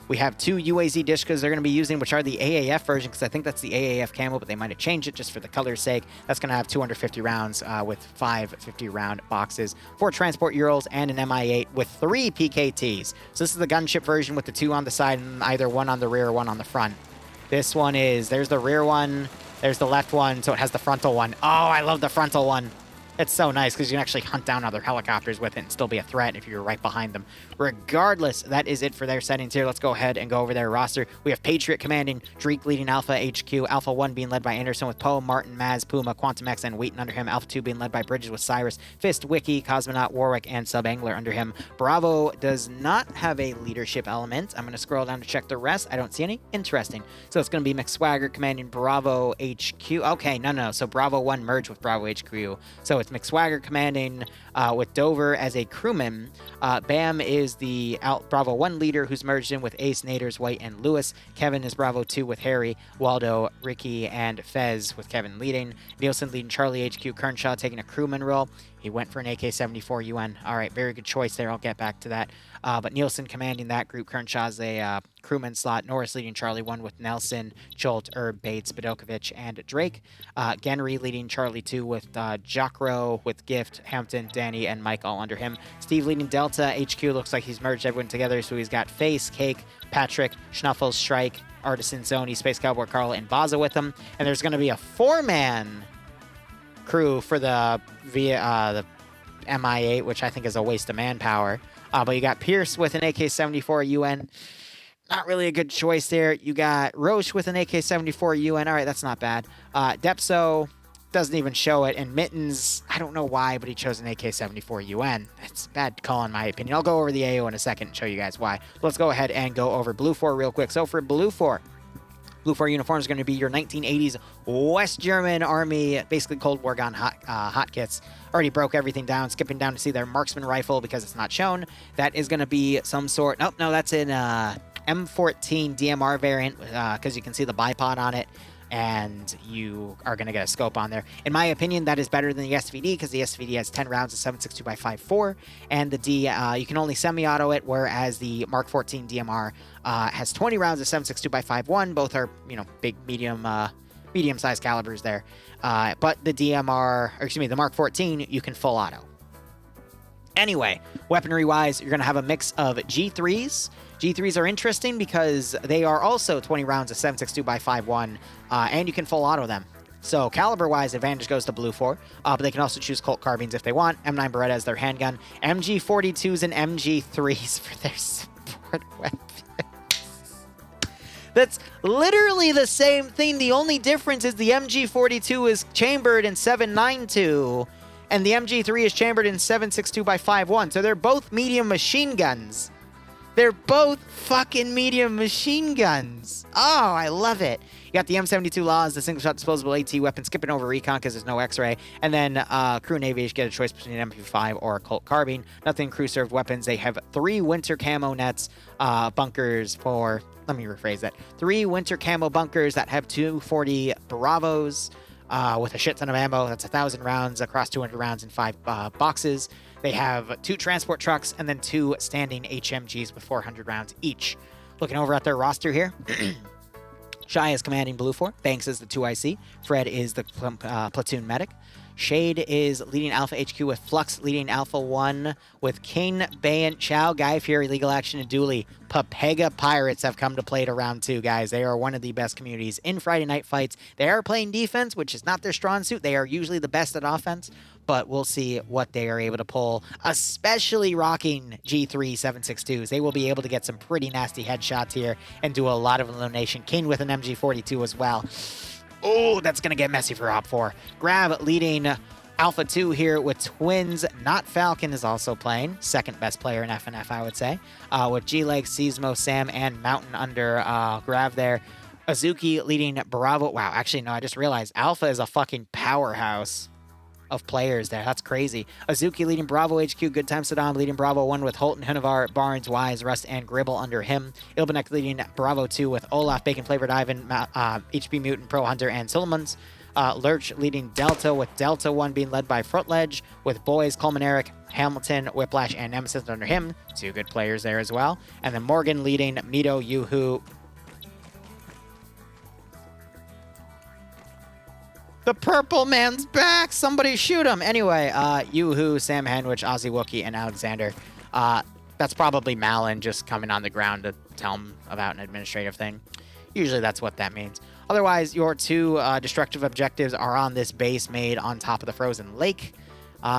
We have 2 UAZ Dishkas they're going to be using, which are the AAF version, because I think that's the AAF camo, but they might have changed it just for the color's sake. That's going to have 250 rounds with 5 50-round boxes, 4 transport Urals, and an MI8 with 3 PKTs. So this is the gunship version with the 2 on the side and either 1 on the rear or 1 on the front. This one is, there's the rear one, there's the left one, so it has the frontal one. Oh, I love the frontal one. It's so nice because you can actually hunt down other helicopters with it and still be a threat if you're right behind them. Regardless, that is it for their settings here. Let's go ahead and go over their roster. We have Patriot commanding, Dreek leading Alpha HQ, Alpha 1 being led by Anderson with Poe, Martin, Maz, Puma, Quantum X, and Wheaton under him. Alpha 2 being led by Bridges with Cyrus, Fist, Wiki, Cosmonaut, Warwick, and Sub-Angler under him. Bravo does not have a leadership element. I'm going to scroll down to check the rest. I don't see any. Interesting. So it's going to be McSwagger commanding Bravo HQ. Okay, no. So Bravo 1 merged with Bravo HQ. So it's McSwagger commanding with Dover as a crewman. Bam is the Bravo 1 leader who's merged in with Ace, Naders, White, and Lewis. Kevin is Bravo 2 with Harry, Waldo, Ricky, and Fez with Kevin leading. Nielsen leading Charlie HQ. Kernshaw taking a crewman role. He went for an AK-74 UN. All right, very good choice there. I'll get back to that. But Nielsen commanding that group. Kernshaw's a crewman slot. Norris leading Charlie 1 with Nelson, Jolt, Herb, Bates, Bedokovich, and Drake. Genry leading Charlie 2 with Jacro, with Gift, Hampton, Danny, and Mike all under him. Steve leading Delta. HQ looks like he's merged everyone together, so he's got Face, Cake, Patrick, Schnuffles, Shrike, Artisan, Zoni, Space Cowboy, Carl, and Baza with him. And there's going to be a 4-man crew for the MI8, which I think is a waste of manpower. But you got Pierce with an AK-74 UN. Not really a good choice there. You got Roche with an AK-74 UN. All right, that's not bad. Depso doesn't even show it. And Mittens, I don't know why, but he chose an AK-74 UN. That's a bad call in my opinion. I'll go over the AO in a second and show you guys why. Let's go ahead and go over Blue 4 real quick. So for Blue 4, Blue 4 uniform is going to be your 1980s West German Army, basically Cold War gun hot kits. Already broke everything down, skipping down to see their marksman rifle because it's not shown. That is going to be some sort... Oh, no, that's an M14 DMR variant because you can see the bipod on it. And you are going to get a scope on there. In my opinion, that is better than the SVD because the SVD has 10 rounds of 7.62x5.4, and the D, you can only semi-auto it, whereas the Mark 14 DMR has 20 rounds of 7.62x5.1. Both are, you know, big, medium-sized calibers there. But the DMR, or excuse me, the Mark 14, you can full auto. Anyway, weaponry-wise, you're going to have a mix of G3s. G3s are interesting because they are also 20 rounds of 7.62x5.1, and you can full auto them. So caliber-wise, advantage goes to Blue 4, but they can also choose Colt carbines if they want. M9 Beretta as their handgun. MG42s and MG3s for their support weapons. That's literally the same thing. The only difference is the MG42 is chambered in 7.92, and the MG3 is chambered in 7.62x5.1. So they're both medium machine guns. They're both fucking medium machine guns. Oh, I love it. You got the M72 Laws, the single-shot disposable AT weapon, skipping over recon because there's no X-ray. And then crew and aviation get a choice between an MP5 or a Colt carbine. Nothing crew-served weapons. They have 3 winter camo nets, bunkers for... Let me rephrase that. 3 winter camo bunkers that have 240 Bravos with a shit ton of ammo. That's 1,000 rounds across 200 rounds in 5 boxes. They have 2 transport trucks and then 2 standing HMGs with 400 rounds each. Looking over at their roster here, Shy is commanding Blue 4. Banks is the 2IC. Fred is the platoon medic. Shade is leading Alpha HQ with Flux leading Alpha 1 with King, Bayan, Chow, Guy Fury, Legal Action, and Dooley. Papega Pirates have come to play to round 2, guys. They are one of the best communities in Friday Night Fights. They are playing defense, which is not their strong suit. They are usually the best at offense, but we'll see what they are able to pull, especially rocking G3 7.62s. They will be able to get some pretty nasty headshots here and do a lot of elimination. King with an MG42 as well. Oh, that's going to get messy for Op 4. Grav leading Alpha 2 here with Twins. Not Falcon is also playing. Second best player in FNF, I would say. With G-Leg, Seismo, Sam, and Mountain under Grav there. Azuki leading Bravo. Wow, actually, no, I just realized Alpha is a fucking powerhouse of players there. That's crazy. Azuki leading Bravo HQ. Good Time Saddam leading Bravo 1 with Holton, Hunavar, Barnes, Wise, Rust, and Gribble under him. Ilbanek leading Bravo 2 with Olaf, Bacon Flavored Ivan, HB Mutant, Pro Hunter, and Sillemans. Lurch leading Delta with Delta 1 being led by Frontledge with Boys, Coleman Eric, Hamilton, Whiplash, and Nemesis under him. 2 good players there as well. And then Morgan leading Mito, Yoo-Hoo. The purple man's back! Somebody shoot him! Anyway, Yoo-Hoo, Sam Hanwich, Ozzy Wookie, and Alexander. That's probably Malin just coming on the ground to tell him about an administrative thing. Usually that's what that means. Otherwise, your 2 destructive objectives are on this base made on top of the frozen lake,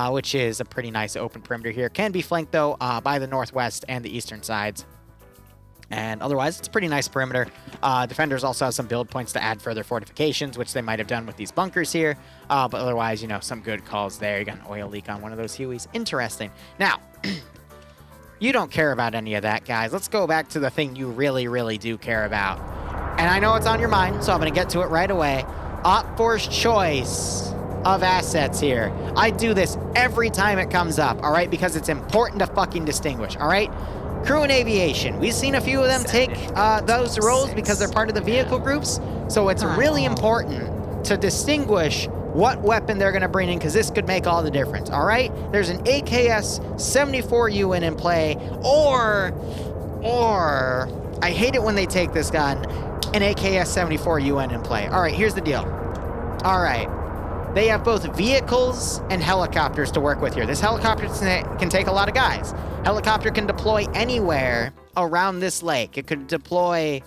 which is a pretty nice open perimeter here. Can be flanked, though, by the northwest and the eastern sides. And otherwise, it's a pretty nice perimeter. Defenders also have some build points to add further fortifications, which they might have done with these bunkers here. But otherwise, you know, some good calls there. You got an oil leak on one of those Hueys. Interesting. Now, you don't care about any of that, guys. Let's go back to the thing you really, really do care about. And I know it's on your mind, so I'm going to get to it right away. Op 4's choice of assets here. I do this every time it comes up, all right? Because it's important to fucking distinguish, all right? Crew and aviation. We've seen a few of them take those roles because they're part of the vehicle groups. So it's really important to distinguish what weapon they're going to bring in, because this could make all the difference, all right? There's an AKS-74 UN in play, or, I hate it when they take this gun, an AKS-74 UN in play. All right, here's the deal. All right. They have both vehicles and helicopters to work with here. This helicopter can take a lot of guys. Helicopter can deploy anywhere around this lake. It could deploy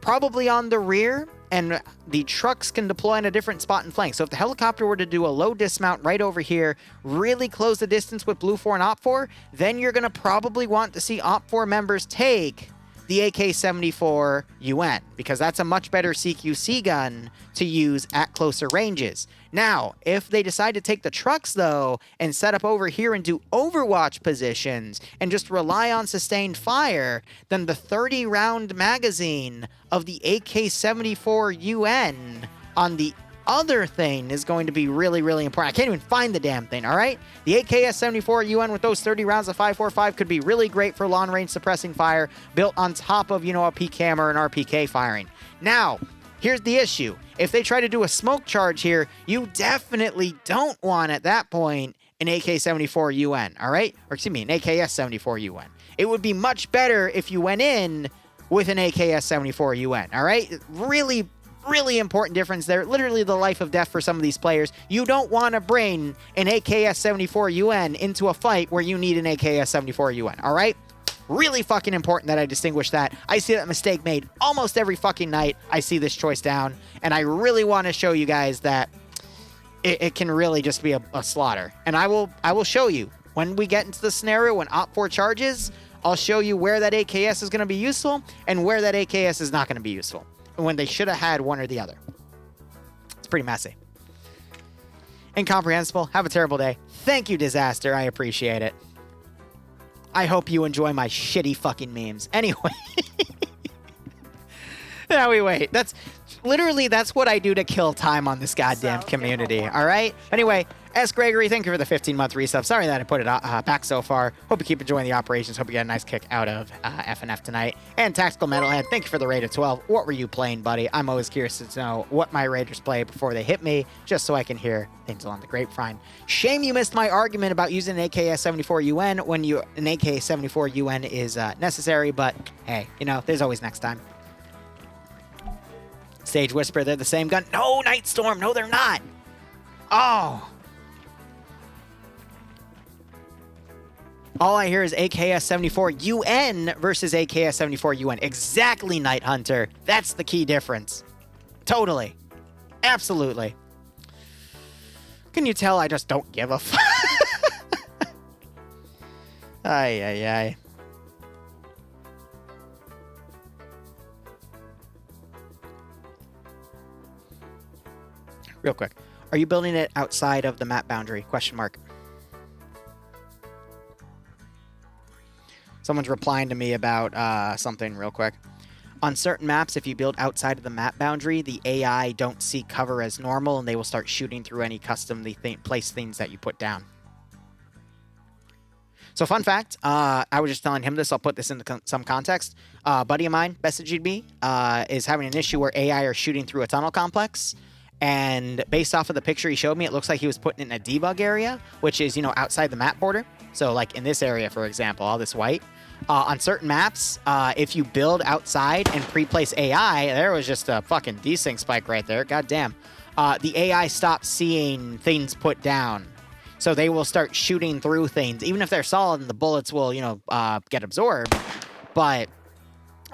probably on the rear, and the trucks can deploy in a different spot and flank. So if the helicopter were to do a low dismount right over here, really close the distance with Blue 4 and Op 4, then you're going to probably want to see Op 4 members take the AK-74 UN, because that's a much better CQC gun to use at closer ranges. Now, if they decide to take the trucks, though, and set up over here and do overwatch positions and just rely on sustained fire, then the 30-round magazine of the AK-74 UN on the other thing is going to be really, really important. I can't even find the damn thing, all right? The AKS-74 UN with those 30 rounds of 5.45 could be really great for long-range suppressing fire built on top of, you know, a PCAM or an RPK firing. Now, here's the issue. If they try to do a smoke charge here, you definitely don't want, at that point, an AK-74 UN, all right? Or excuse me, an AKS-74 UN. It would be much better if you went in with an AKS-74 UN, all right? Really important difference there. Literally the life of death for some of these players. You don't want to bring an AKS-74 UN into a fight where you need an AKS-74 UN, all right? Really fucking important that I distinguish that. I see that mistake made almost every fucking night. I see this choice down, and I really want to show you guys that it can really just be a slaughter. And I will show you when we get into the scenario when Op 4 charges. I'll show you where that AKS is going to be useful and where that AKS is not going to be useful, when they should have had one or the other. It's pretty messy. Incomprehensible. Have a terrible day. Thank you, Disaster. I appreciate it. I hope you enjoy my shitty fucking memes. Anyway. Now we wait. That's what I do to kill time on this goddamn community. All right? Anyway, S. Gregory, thank you for the 15-month resub. Sorry that I put it back so far. Hope you keep enjoying the operations. Hope you get a nice kick out of FNF tonight. And Tactical Metalhead, thank you for the raid of 12. What were you playing, buddy? I'm always curious to know what my raiders play before they hit me, just so I can hear things along the grapevine. Shame you missed my argument about using an AKS-74 UN when an AK-74 UN is necessary, but hey, you know, there's always next time. Sage Whisper, they're the same gun. No, Night Storm. No, they're not. Oh. All I hear is AKS-74 UN versus AKS-74 UN. Exactly, Night Hunter. That's the key difference. Totally. Absolutely. Can you tell I just don't give a fuck? Ay, ay, ay. Real quick. Are you building it outside of the map boundary? Question mark. Someone's replying to me about something real quick. On certain maps, if you build outside of the map boundary, the AI don't see cover as normal, and they will start shooting through any customly placed things that you put down. So fun fact, I was just telling him this. I'll put this into some context. A buddy of mine messaged me, is having an issue where AI are shooting through a tunnel complex. And based off of the picture he showed me, it looks like he was putting it in a debug area, which is, you know, outside the map border. So like in this area, for example, all this white. On certain maps, if you build outside and pre-place AI, there was just a fucking desync spike right there. God damn. The AI stops seeing things put down. So they will start shooting through things. Even if they're solid, and the bullets will, you know, get absorbed. But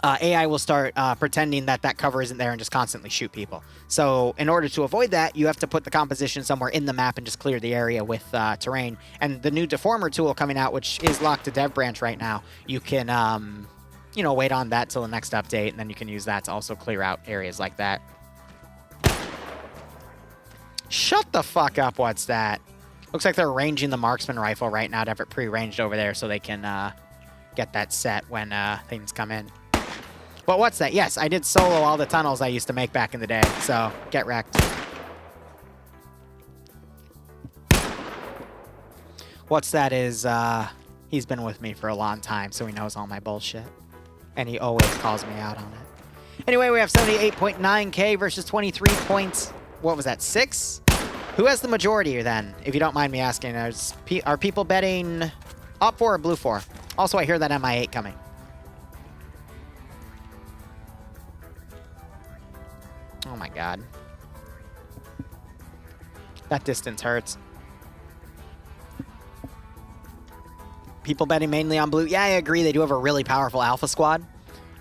AI will start pretending that that cover isn't there and just constantly shoot people. So in order to avoid that, you have to put the composition somewhere in the map and just clear the area with terrain. And the new Deformer tool coming out, which is locked to Dev Branch right now, you can, you know, wait on that till the next update, and then you can use that to also clear out areas like that. Shut the fuck up, what's that? Looks like they're arranging the marksman rifle right now to have it pre-ranged over there so they can get that set when things come in. But what's that? Yes, I did solo all the tunnels I used to make back in the day, so get wrecked. What's that is, he's been with me for a long time, so he knows all my bullshit. And he always calls me out on it. Anyway, we have 78.9K versus 23 points. What was that, 6? Who has the majority here then, if you don't mind me asking? Are people betting Op 4 or Blue 4? Also, I hear that MI8 coming. Oh my god. That distance hurts. People betting mainly on Blue. Yeah, I agree. They do have a really powerful Alpha squad.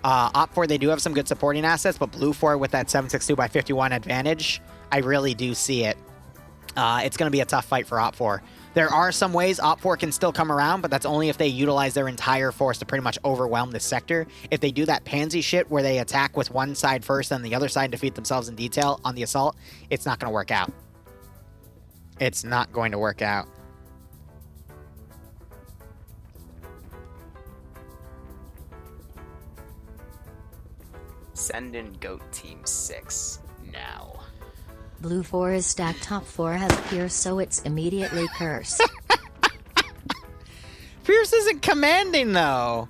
Op 4, they do have some good supporting assets, but Blue 4 with that 762x51 advantage, I really do see it. It's going to be a tough fight for Op 4. There are some ways Op 4 can still come around, but that's only if they utilize their entire force to pretty much overwhelm this sector. If they do that pansy shit where they attack with one side first and the other side defeat themselves in detail on the assault, it's not going to work out. It's not going to work out. Send in GOAT Team 6 now. Blue 4 is stacked. Top 4 has Pierce, so it's immediately cursed. Pierce isn't commanding, though.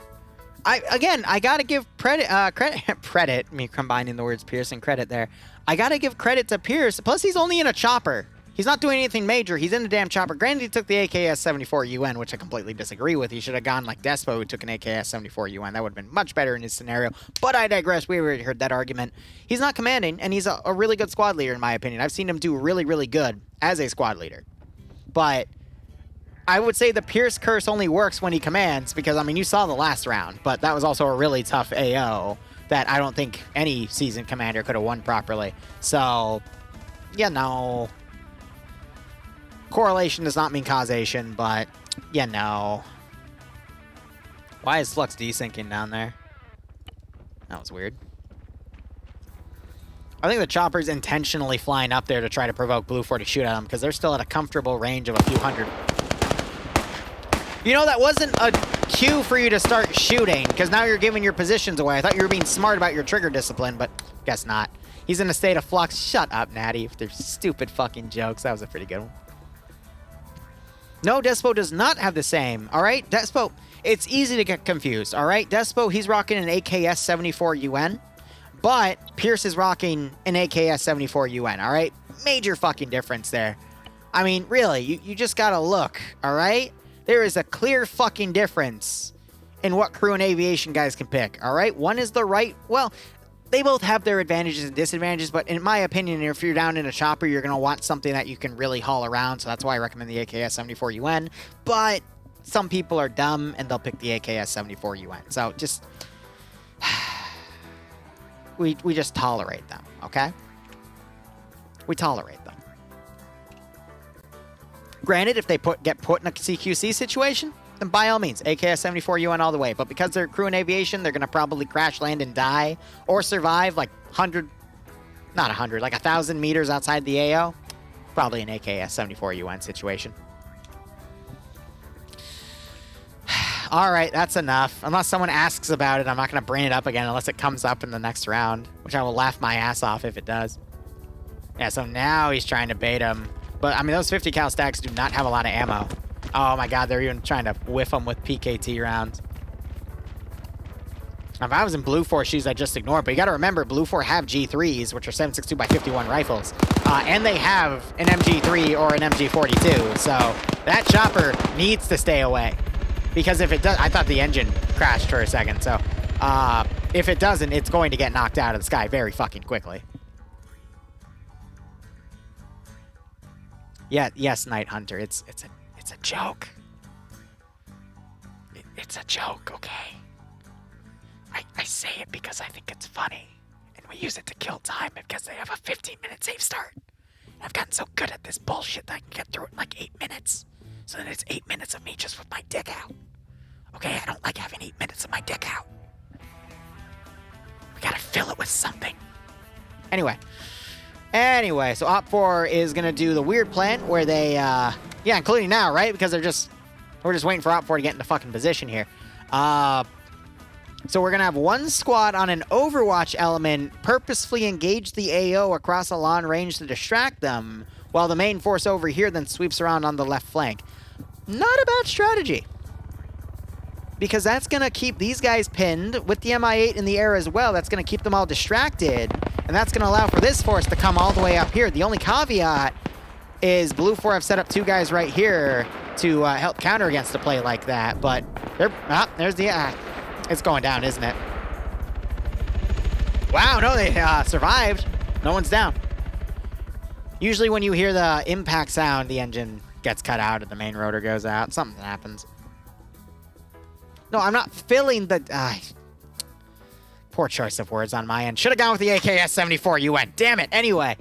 I gotta give credit. Me combining the words Pierce and credit there. I gotta give credit to Pierce. Plus, he's only in a chopper. He's not doing anything major. He's in a damn chopper. Granted, he took the AKS-74 UN, which I completely disagree with. He should have gone like Despo, who took an AKS-74 UN. That would have been much better in his scenario. But I digress. We already heard that argument. He's not commanding, and he's a really good squad leader, in my opinion. I've seen him do really, really good as a squad leader. But I would say the Pierce curse only works when he commands, because, I mean, you saw the last round, but that was also a really tough AO that I don't think any seasoned commander could have won properly. So, yeah, no. Correlation does not mean causation, but, yeah, no. Why is Flux desyncing down there? That was weird. I think the chopper's intentionally flying up there to try to provoke Blue 4 to shoot at him, because they're still at a comfortable range of a few hundred. You know, that wasn't a cue for you to start shooting, because now you're giving your positions away. I thought you were being smart about your trigger discipline, but guess not. He's in a state of flux. Shut up, Natty, with their stupid fucking jokes. That was a pretty good one. No, Despo does not have the same, all right? Despo, it's easy to get confused, all right? Despo, he's rocking an AKS-74 UN, but Pierce is rocking an AKS-74 UN, all right? Major fucking difference there. I mean, really, you just gotta look, all right? There is a clear fucking difference in what crew and aviation guys can pick, all right? One is the right, well, they both have their advantages and disadvantages, but in my opinion, if you're down in a chopper, you're going to want something that you can really haul around, so that's why I recommend the AKS-74 UN, but some people are dumb, and they'll pick the AKS-74 UN, so just, we just tolerate them, okay? We tolerate them. Granted, if they get put in a CQC situation, then by all means, AKS-74 UN all the way. But because they're crew and aviation, they're going to probably crash land and die, or survive like 100, not 100, like 1,000 meters outside the AO. Probably an AKS-74 UN situation. All right, that's enough. Unless someone asks about it, I'm not going to bring it up again unless it comes up in the next round, which I will laugh my ass off if it does. Yeah, so now he's trying to bait him. But, I mean, those 50 cal stacks do not have a lot of ammo. Oh my god, they're even trying to whiff them with PKT rounds. Now, if I was in Blue 4 shoes, I'd just ignore it. But you gotta remember, Blue 4 have G3s, which are 7.62x51 rifles. And they have an MG3 or an MG42. So that chopper needs to stay away. Because if it does, I thought the engine crashed for a second. So if it doesn't, it's going to get knocked out of the sky very fucking quickly. Yeah, yes, Night Hunter. It's a joke. It's a joke, okay? I say it because I think it's funny. And we use it to kill time because they have a 15-minute save start. And I've gotten so good at this bullshit that I can get through it in like 8 minutes. So then it's 8 minutes of me just with my dick out. Okay, I don't like having 8 minutes of my dick out. We gotta fill it with something. Anyway, so Op 4 is gonna do the weird plan where they, yeah, including now, right? Because we're just waiting for Op 4 to get into fucking position here. So we're gonna have one squad on an Overwatch element purposefully engage the AO across a long range to distract them, while the main force over here then sweeps around on the left flank. not a bad strategy. Because that's going to keep these guys pinned with the MI8 in the air as well. That's going to keep them all distracted. And that's going to allow for this force to come all the way up here. The only caveat is Blue 4 have set up 2 guys right here to help counter against a play like that. But there's the... it's going down, isn't it? Wow, no, they survived. No one's down. Usually when you hear the impact sound, the engine gets cut out and the main rotor goes out. Something happens. No, I'm not filling the... poor choice of words on my end. Should have gone with the AKS-74 UN. Damn it. Anyway.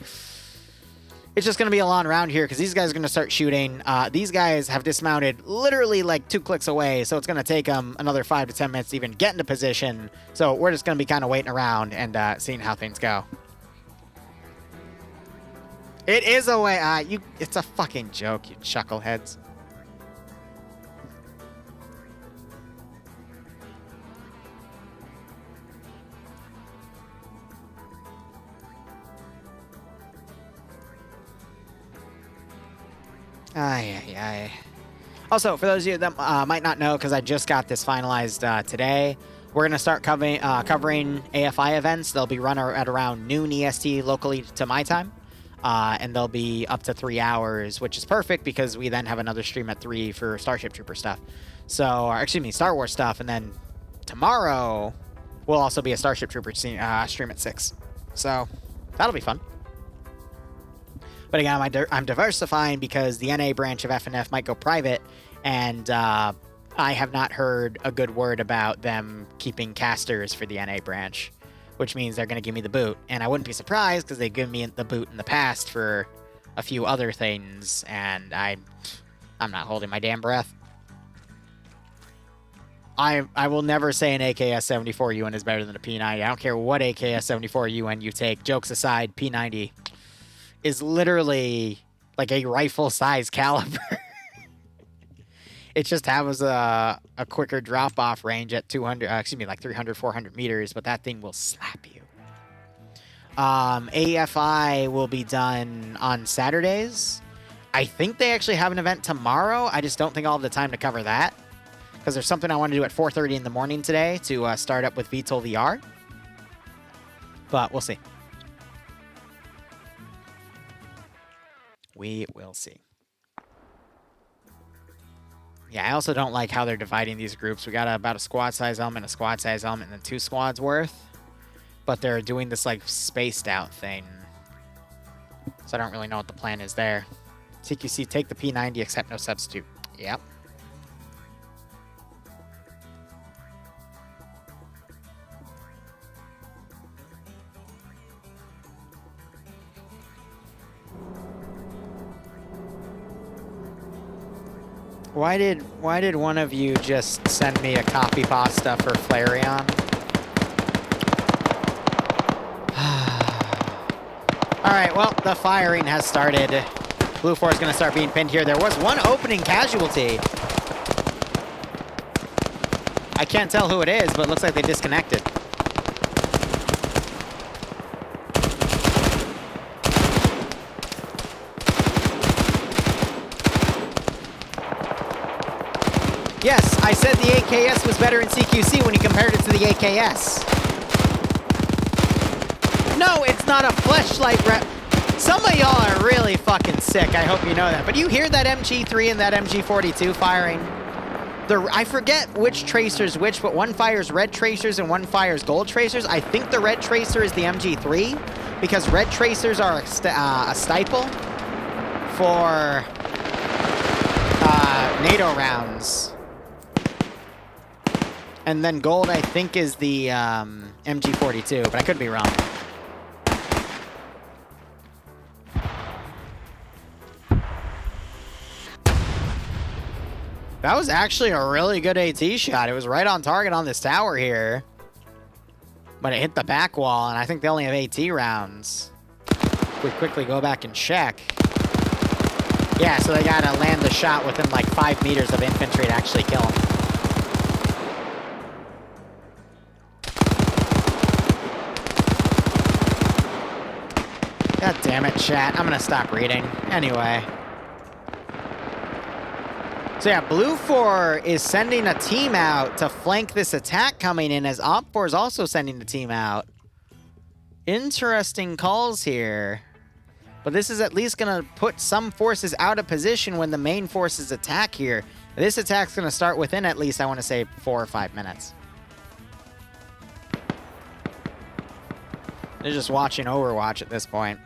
It's just going to be a long round here because these guys are going to start shooting. These guys have dismounted literally like 2 clicks away, so it's going to take them another 5 to 10 minutes to even get into position. So we're just going to be kind of waiting around and seeing how things go. It is a way... it's a fucking joke, you chuckleheads. Also, for those of you that might not know, because I just got this finalized today, we're going to start covering AFI events. They'll be run at around noon EST locally to my time. And they'll be up to 3 hours, which is perfect because we then have another stream at 3 for Starship Trooper stuff. So, excuse me, Star Wars stuff. And then tomorrow will also be a Starship Trooper stream at 6. So, that'll be fun. But again, I'm diversifying because the NA branch of FNF might go private, and I have not heard a good word about them keeping casters for the NA branch, which means they're going to give me the boot. And I wouldn't be surprised because they've given me the boot in the past for a few other things, and I'm not holding my damn breath. I will never say an AKS-74 UN is better than a P90. I don't care what AKS-74 UN you take. Jokes aside, P90 is literally like a rifle-size caliber. It just has a quicker drop-off range at 300, 400 meters, but that thing will slap you. AFI will be done on Saturdays. I think they actually have an event tomorrow. I just don't think I'll have the time to cover that, because there's something I want to do at 4:30 in the morning today to start up with VTOL VR. But we'll see. We will see. Yeah, I also don't like how they're dividing these groups. We got about a squad-size element, and then 2 squads worth. But they're doing this, like, spaced-out thing. So I don't really know what the plan is there. CQC, take the P90, accept no substitute. Yep. Why did one of you just send me a copy pasta for Flareon? Alright, well, the firing has started. Blue 4 is going to start being pinned here. There was one opening casualty. I can't tell who it is, but it looks like they disconnected. Yes, I said the AKS was better in CQC when you compared it to the AKS. No, it's not a fleshlight rep. Some of y'all are really fucking sick. I hope you know that. But you hear that MG3 and that MG42 firing? I forget which tracer's which, but one fires red tracers and one fires gold tracers. I think the red tracer is the MG3 because red tracers are a staple for NATO rounds. And then gold, I think, is the MG42, but I could be wrong. That was actually a really good AT shot. It was right on target on this tower here. But it hit the back wall, and I think they only have AT rounds. We quickly go back and check. Yeah, so they gotta land the shot within like 5 meters of infantry to actually kill him. God damn it, chat. I'm gonna stop reading. Anyway. So yeah, Blue 4 is sending a team out to flank this attack coming in, as Op 4 is also sending the team out. Interesting calls here. But this is at least going to put some forces out of position when the main forces attack here. This attack's going to start within at least, I want to say, 4 or 5 minutes. They're just watching Overwatch at this point.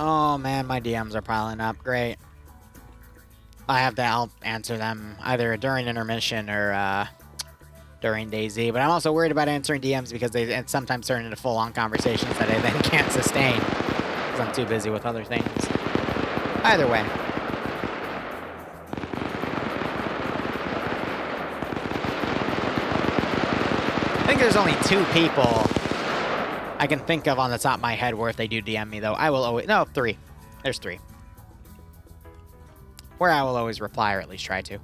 Oh man, my DMs are piling up. Great. I'll answer them either during intermission or during Dayz. But I'm also worried about answering DMs because they sometimes turn into full-on conversations that I then can't sustain because I'm too busy with other things. Either way. I think there's only 2 people I can think of on the top of my head where if they do DM me, though, I will always... No, 3. There's 3. Where I will always reply, or at least try to.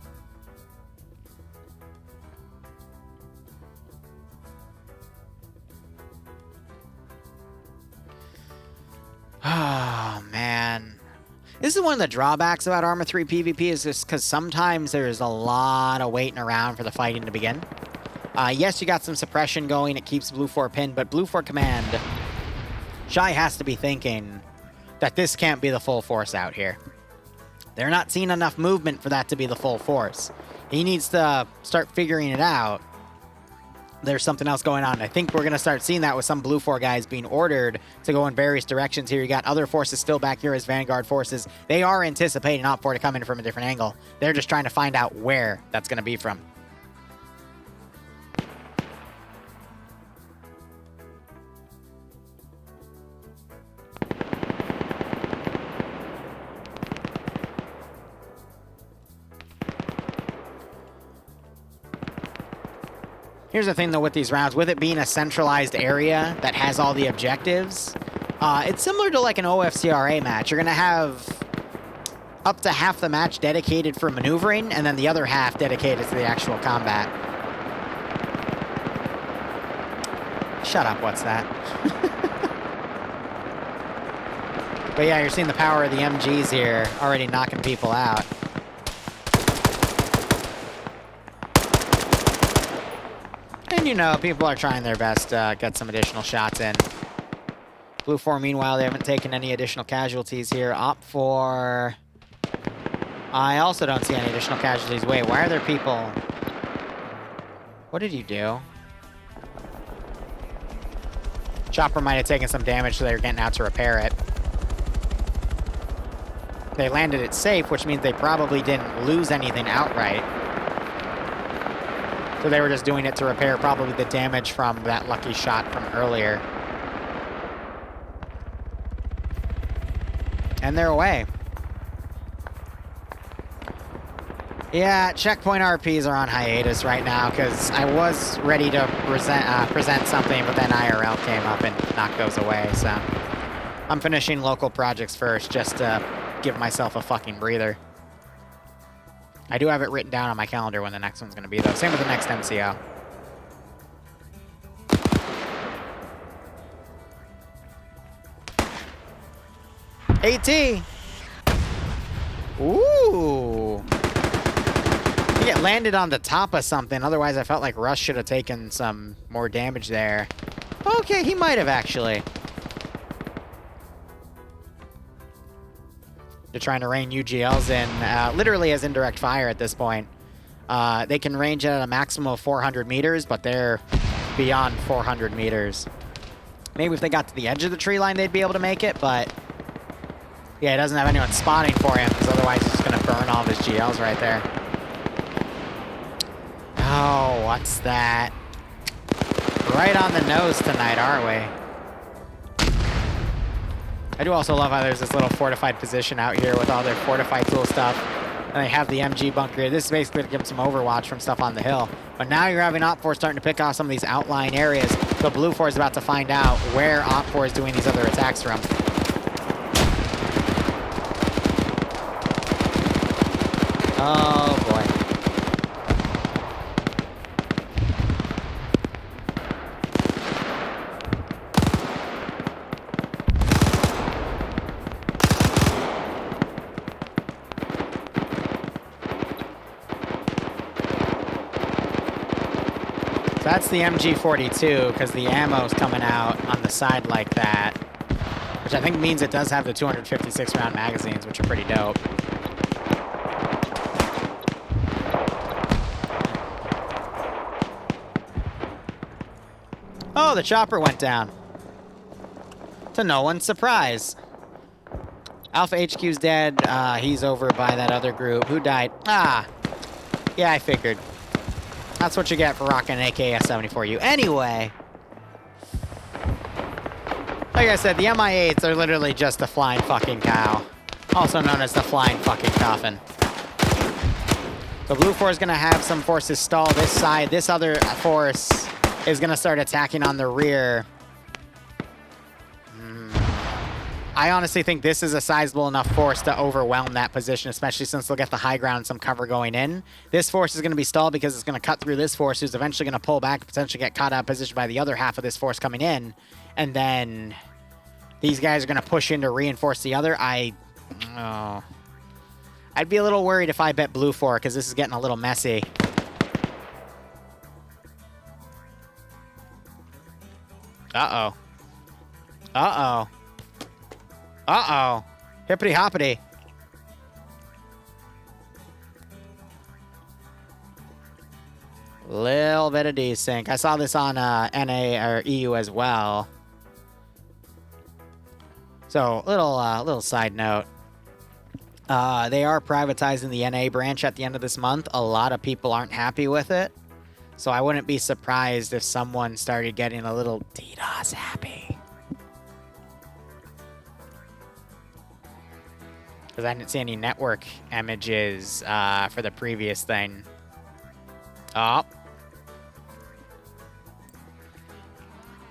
Oh, man. This is one of the drawbacks about Arma 3 PvP, is just because sometimes there's a lot of waiting around for the fighting to begin. Yes, you got some suppression going. It keeps Blue 4 pinned, but Blue 4 Command, Shy has to be thinking that this can't be the full force out here. They're not seeing enough movement for that to be the full force. He needs to start figuring it out. There's something else going on. I think we're going to start seeing that with some Blue 4 guys being ordered to go in various directions here. You got other forces still back here as Vanguard forces. They are anticipating Op 4 to come in from a different angle. They're just trying to find out where that's going to be from. Here's the thing, though, with these rounds. With it being a centralized area that has all the objectives, it's similar to like an OFCRA match. You're going to have up to half the match dedicated for maneuvering, and then the other half dedicated to the actual combat. Shut up, what's that? But yeah, you're seeing the power of the MGs here, already knocking people out. And, you know, people are trying their best to get some additional shots in. Blue 4, meanwhile, they haven't taken any additional casualties here. Op 4... I also don't see any additional casualties. Wait, why are there people... What did you do? Chopper might have taken some damage, so they were getting out to repair it. They landed it safe, which means they probably didn't lose anything outright. So they were just doing it to repair probably the damage from that lucky shot from earlier. And they're away. Yeah, checkpoint RPs are on hiatus right now because I was ready to present something, but then IRL came up and knocked those away. So I'm finishing local projects first just to give myself a fucking breather. I do have it written down on my calendar when the next one's going to be, though. Same with the next MCO. AT! Ooh! I think it landed on the top of something. Otherwise, I felt like Rush should have taken some more damage there. Okay, he might have, actually. They're trying to rain UGLs in, literally as indirect fire at this point. They can range at a maximum of 400 meters, but they're beyond 400 meters. Maybe if they got to the edge of the tree line, they'd be able to make it, but... Yeah, he doesn't have anyone spotting for him, because otherwise he's just going to burn all of his GLs right there. Oh, what's that? Right on the nose tonight, aren't we? I do also love how there's this little fortified position out here with all their fortified tool stuff. And they have the MG bunker here. This is basically to give them some overwatch from stuff on the hill. But now you're having Op 4 starting to pick off some of these outlying areas. So Blue 4 is about to find out where Op 4 is doing these other attacks from. Oh, boy. That's the MG42, because the ammo's coming out on the side like that. Which I think means it does have the 256 round magazines, which are pretty dope. Oh, the chopper went down. To no one's surprise. Alpha HQ's dead. He's over by that other group. Who died? Ah. Yeah, I figured. That's what you get for rocking an AKS-74U. Anyway. Like I said, the MI8s are literally just a flying fucking cow. Also known as the flying fucking coffin. The Blue 4 is going to have some forces stall this side. This other force is going to start attacking on the rear. I honestly think this is a sizable enough force to overwhelm that position, especially since they'll get the high ground and some cover going in. This force is going to be stalled because it's going to cut through this force, who's eventually going to pull back and potentially get caught out of position by the other half of this force coming in. And then these guys are going to push in to reinforce the other. I'd be a little worried if I bet Blue 4, because this is getting a little messy. Uh-oh. Uh-oh. Uh-oh. Hippity-hoppity. Little bit of desync. I saw this on NA or EU as well. So, little side note. They are privatizing the NA branch at the end of this month. A lot of people aren't happy with it. So I wouldn't be surprised if someone started getting a little DDoS happy. Because I didn't see any network images for the previous thing. Oh.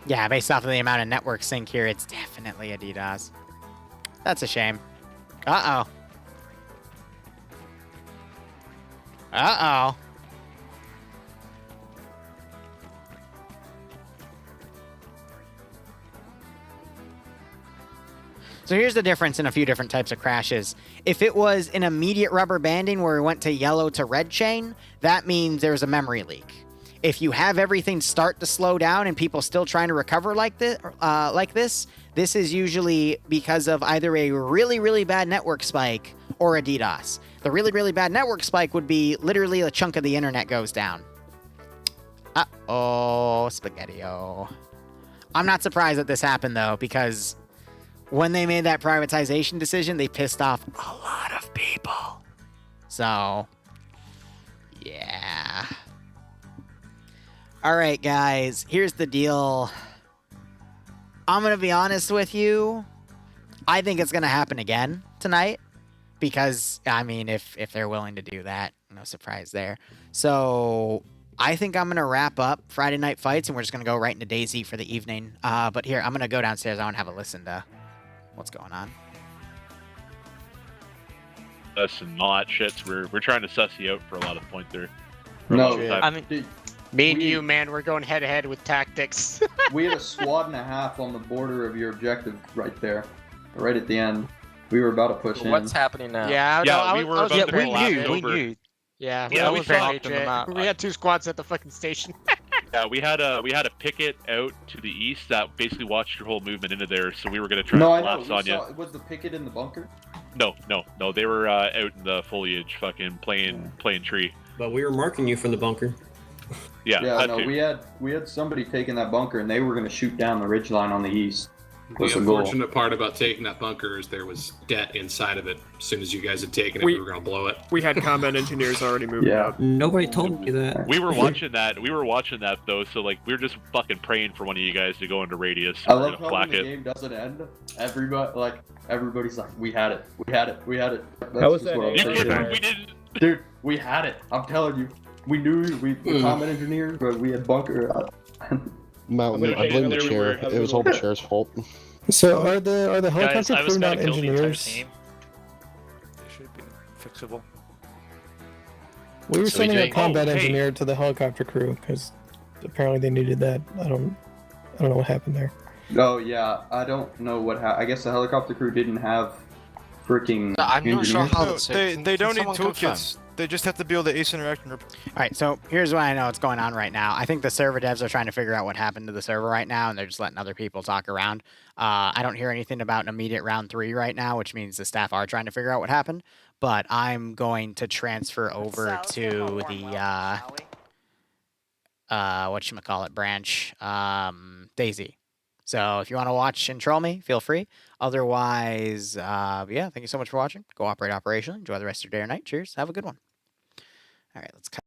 Yeah, based off of the amount of network sync here, it's definitely a DDoS. That's a shame. Uh-oh. Uh-oh. So here's the difference in a few different types of crashes. If it was an immediate rubber banding where we went to yellow to red chain, that means there's a memory leak. If you have everything start to slow down and people still trying to recover like this, this is usually because of either a really, really bad network spike or a DDoS. The really, really bad network spike would be literally a chunk of the internet goes down. Uh-oh, spaghetti-o. I'm not surprised that this happened, though, because when they made that privatization decision, they pissed off a lot of people. So, yeah. All right, guys, here's the deal. I'm going to be honest with you. I think it's going to happen again tonight because, I mean, if they're willing to do that, no surprise there. So I think I'm going to wrap up Friday Night Fights, and we're just going to go right into Dayz for the evening. But here, I'm going to go downstairs. I want to have a listen to what's going on. Us and all that shit. We're trying to suss you out for a lot of the point there. No, I mean, me and you, man, we're going head to head with tactics. we had a squad and a half on the border of your objective right there, right at the end. We were about to push in. What's happening now? Yeah, no, we knew. Yeah, we saw. We had two squads at the fucking station. Yeah, we had a picket out to the east that basically watched your whole movement into there, so we were gonna try and collapse on you. Was the picket in the bunker? No, they were out in the foliage, fucking playing tree. But we were marking you from the bunker. Yeah, no, we had somebody taking that bunker, and they were gonna shoot down the ridgeline on the east. The unfortunate part about taking that bunker is there was debt inside of it. As soon as you guys had taken it, we were going to blow it. We had combat engineers already moving out. Nobody told me that. We were watching that. We were so like we were just fucking praying for one of you guys to go into radius. I love how when the game doesn't end, everybody's like, we had it. That was that. We didn't. Dude, we had it. I'm telling you. We knew we were combat engineers, but we had bunker. Mountain, I blame the chair. It was all the chair's fault. So are the helicopter crew not engineers? They should be fixable. We were sending a combat engineer to the helicopter crew because apparently they needed that. I don't know what happened there. Oh yeah, I don't know what happened. I guess the helicopter crew didn't have freaking. I'm not sure how. They don't need toolkits. They just have to be able to ace interact. All right, so here's what I know what's going on right now. I think the server devs are trying to figure out what happened to the server right now, and they're just letting other people talk around. I don't hear anything about an immediate round 3 right now, which means the staff are trying to figure out what happened. But I'm going to transfer over to the whatchamacallit branch, Dayz. So if you want to watch and troll me, feel free. Otherwise, yeah, thank you so much for watching. Go operate operationally. Enjoy the rest of your day or night. Cheers. Have a good one. All right, let's cut.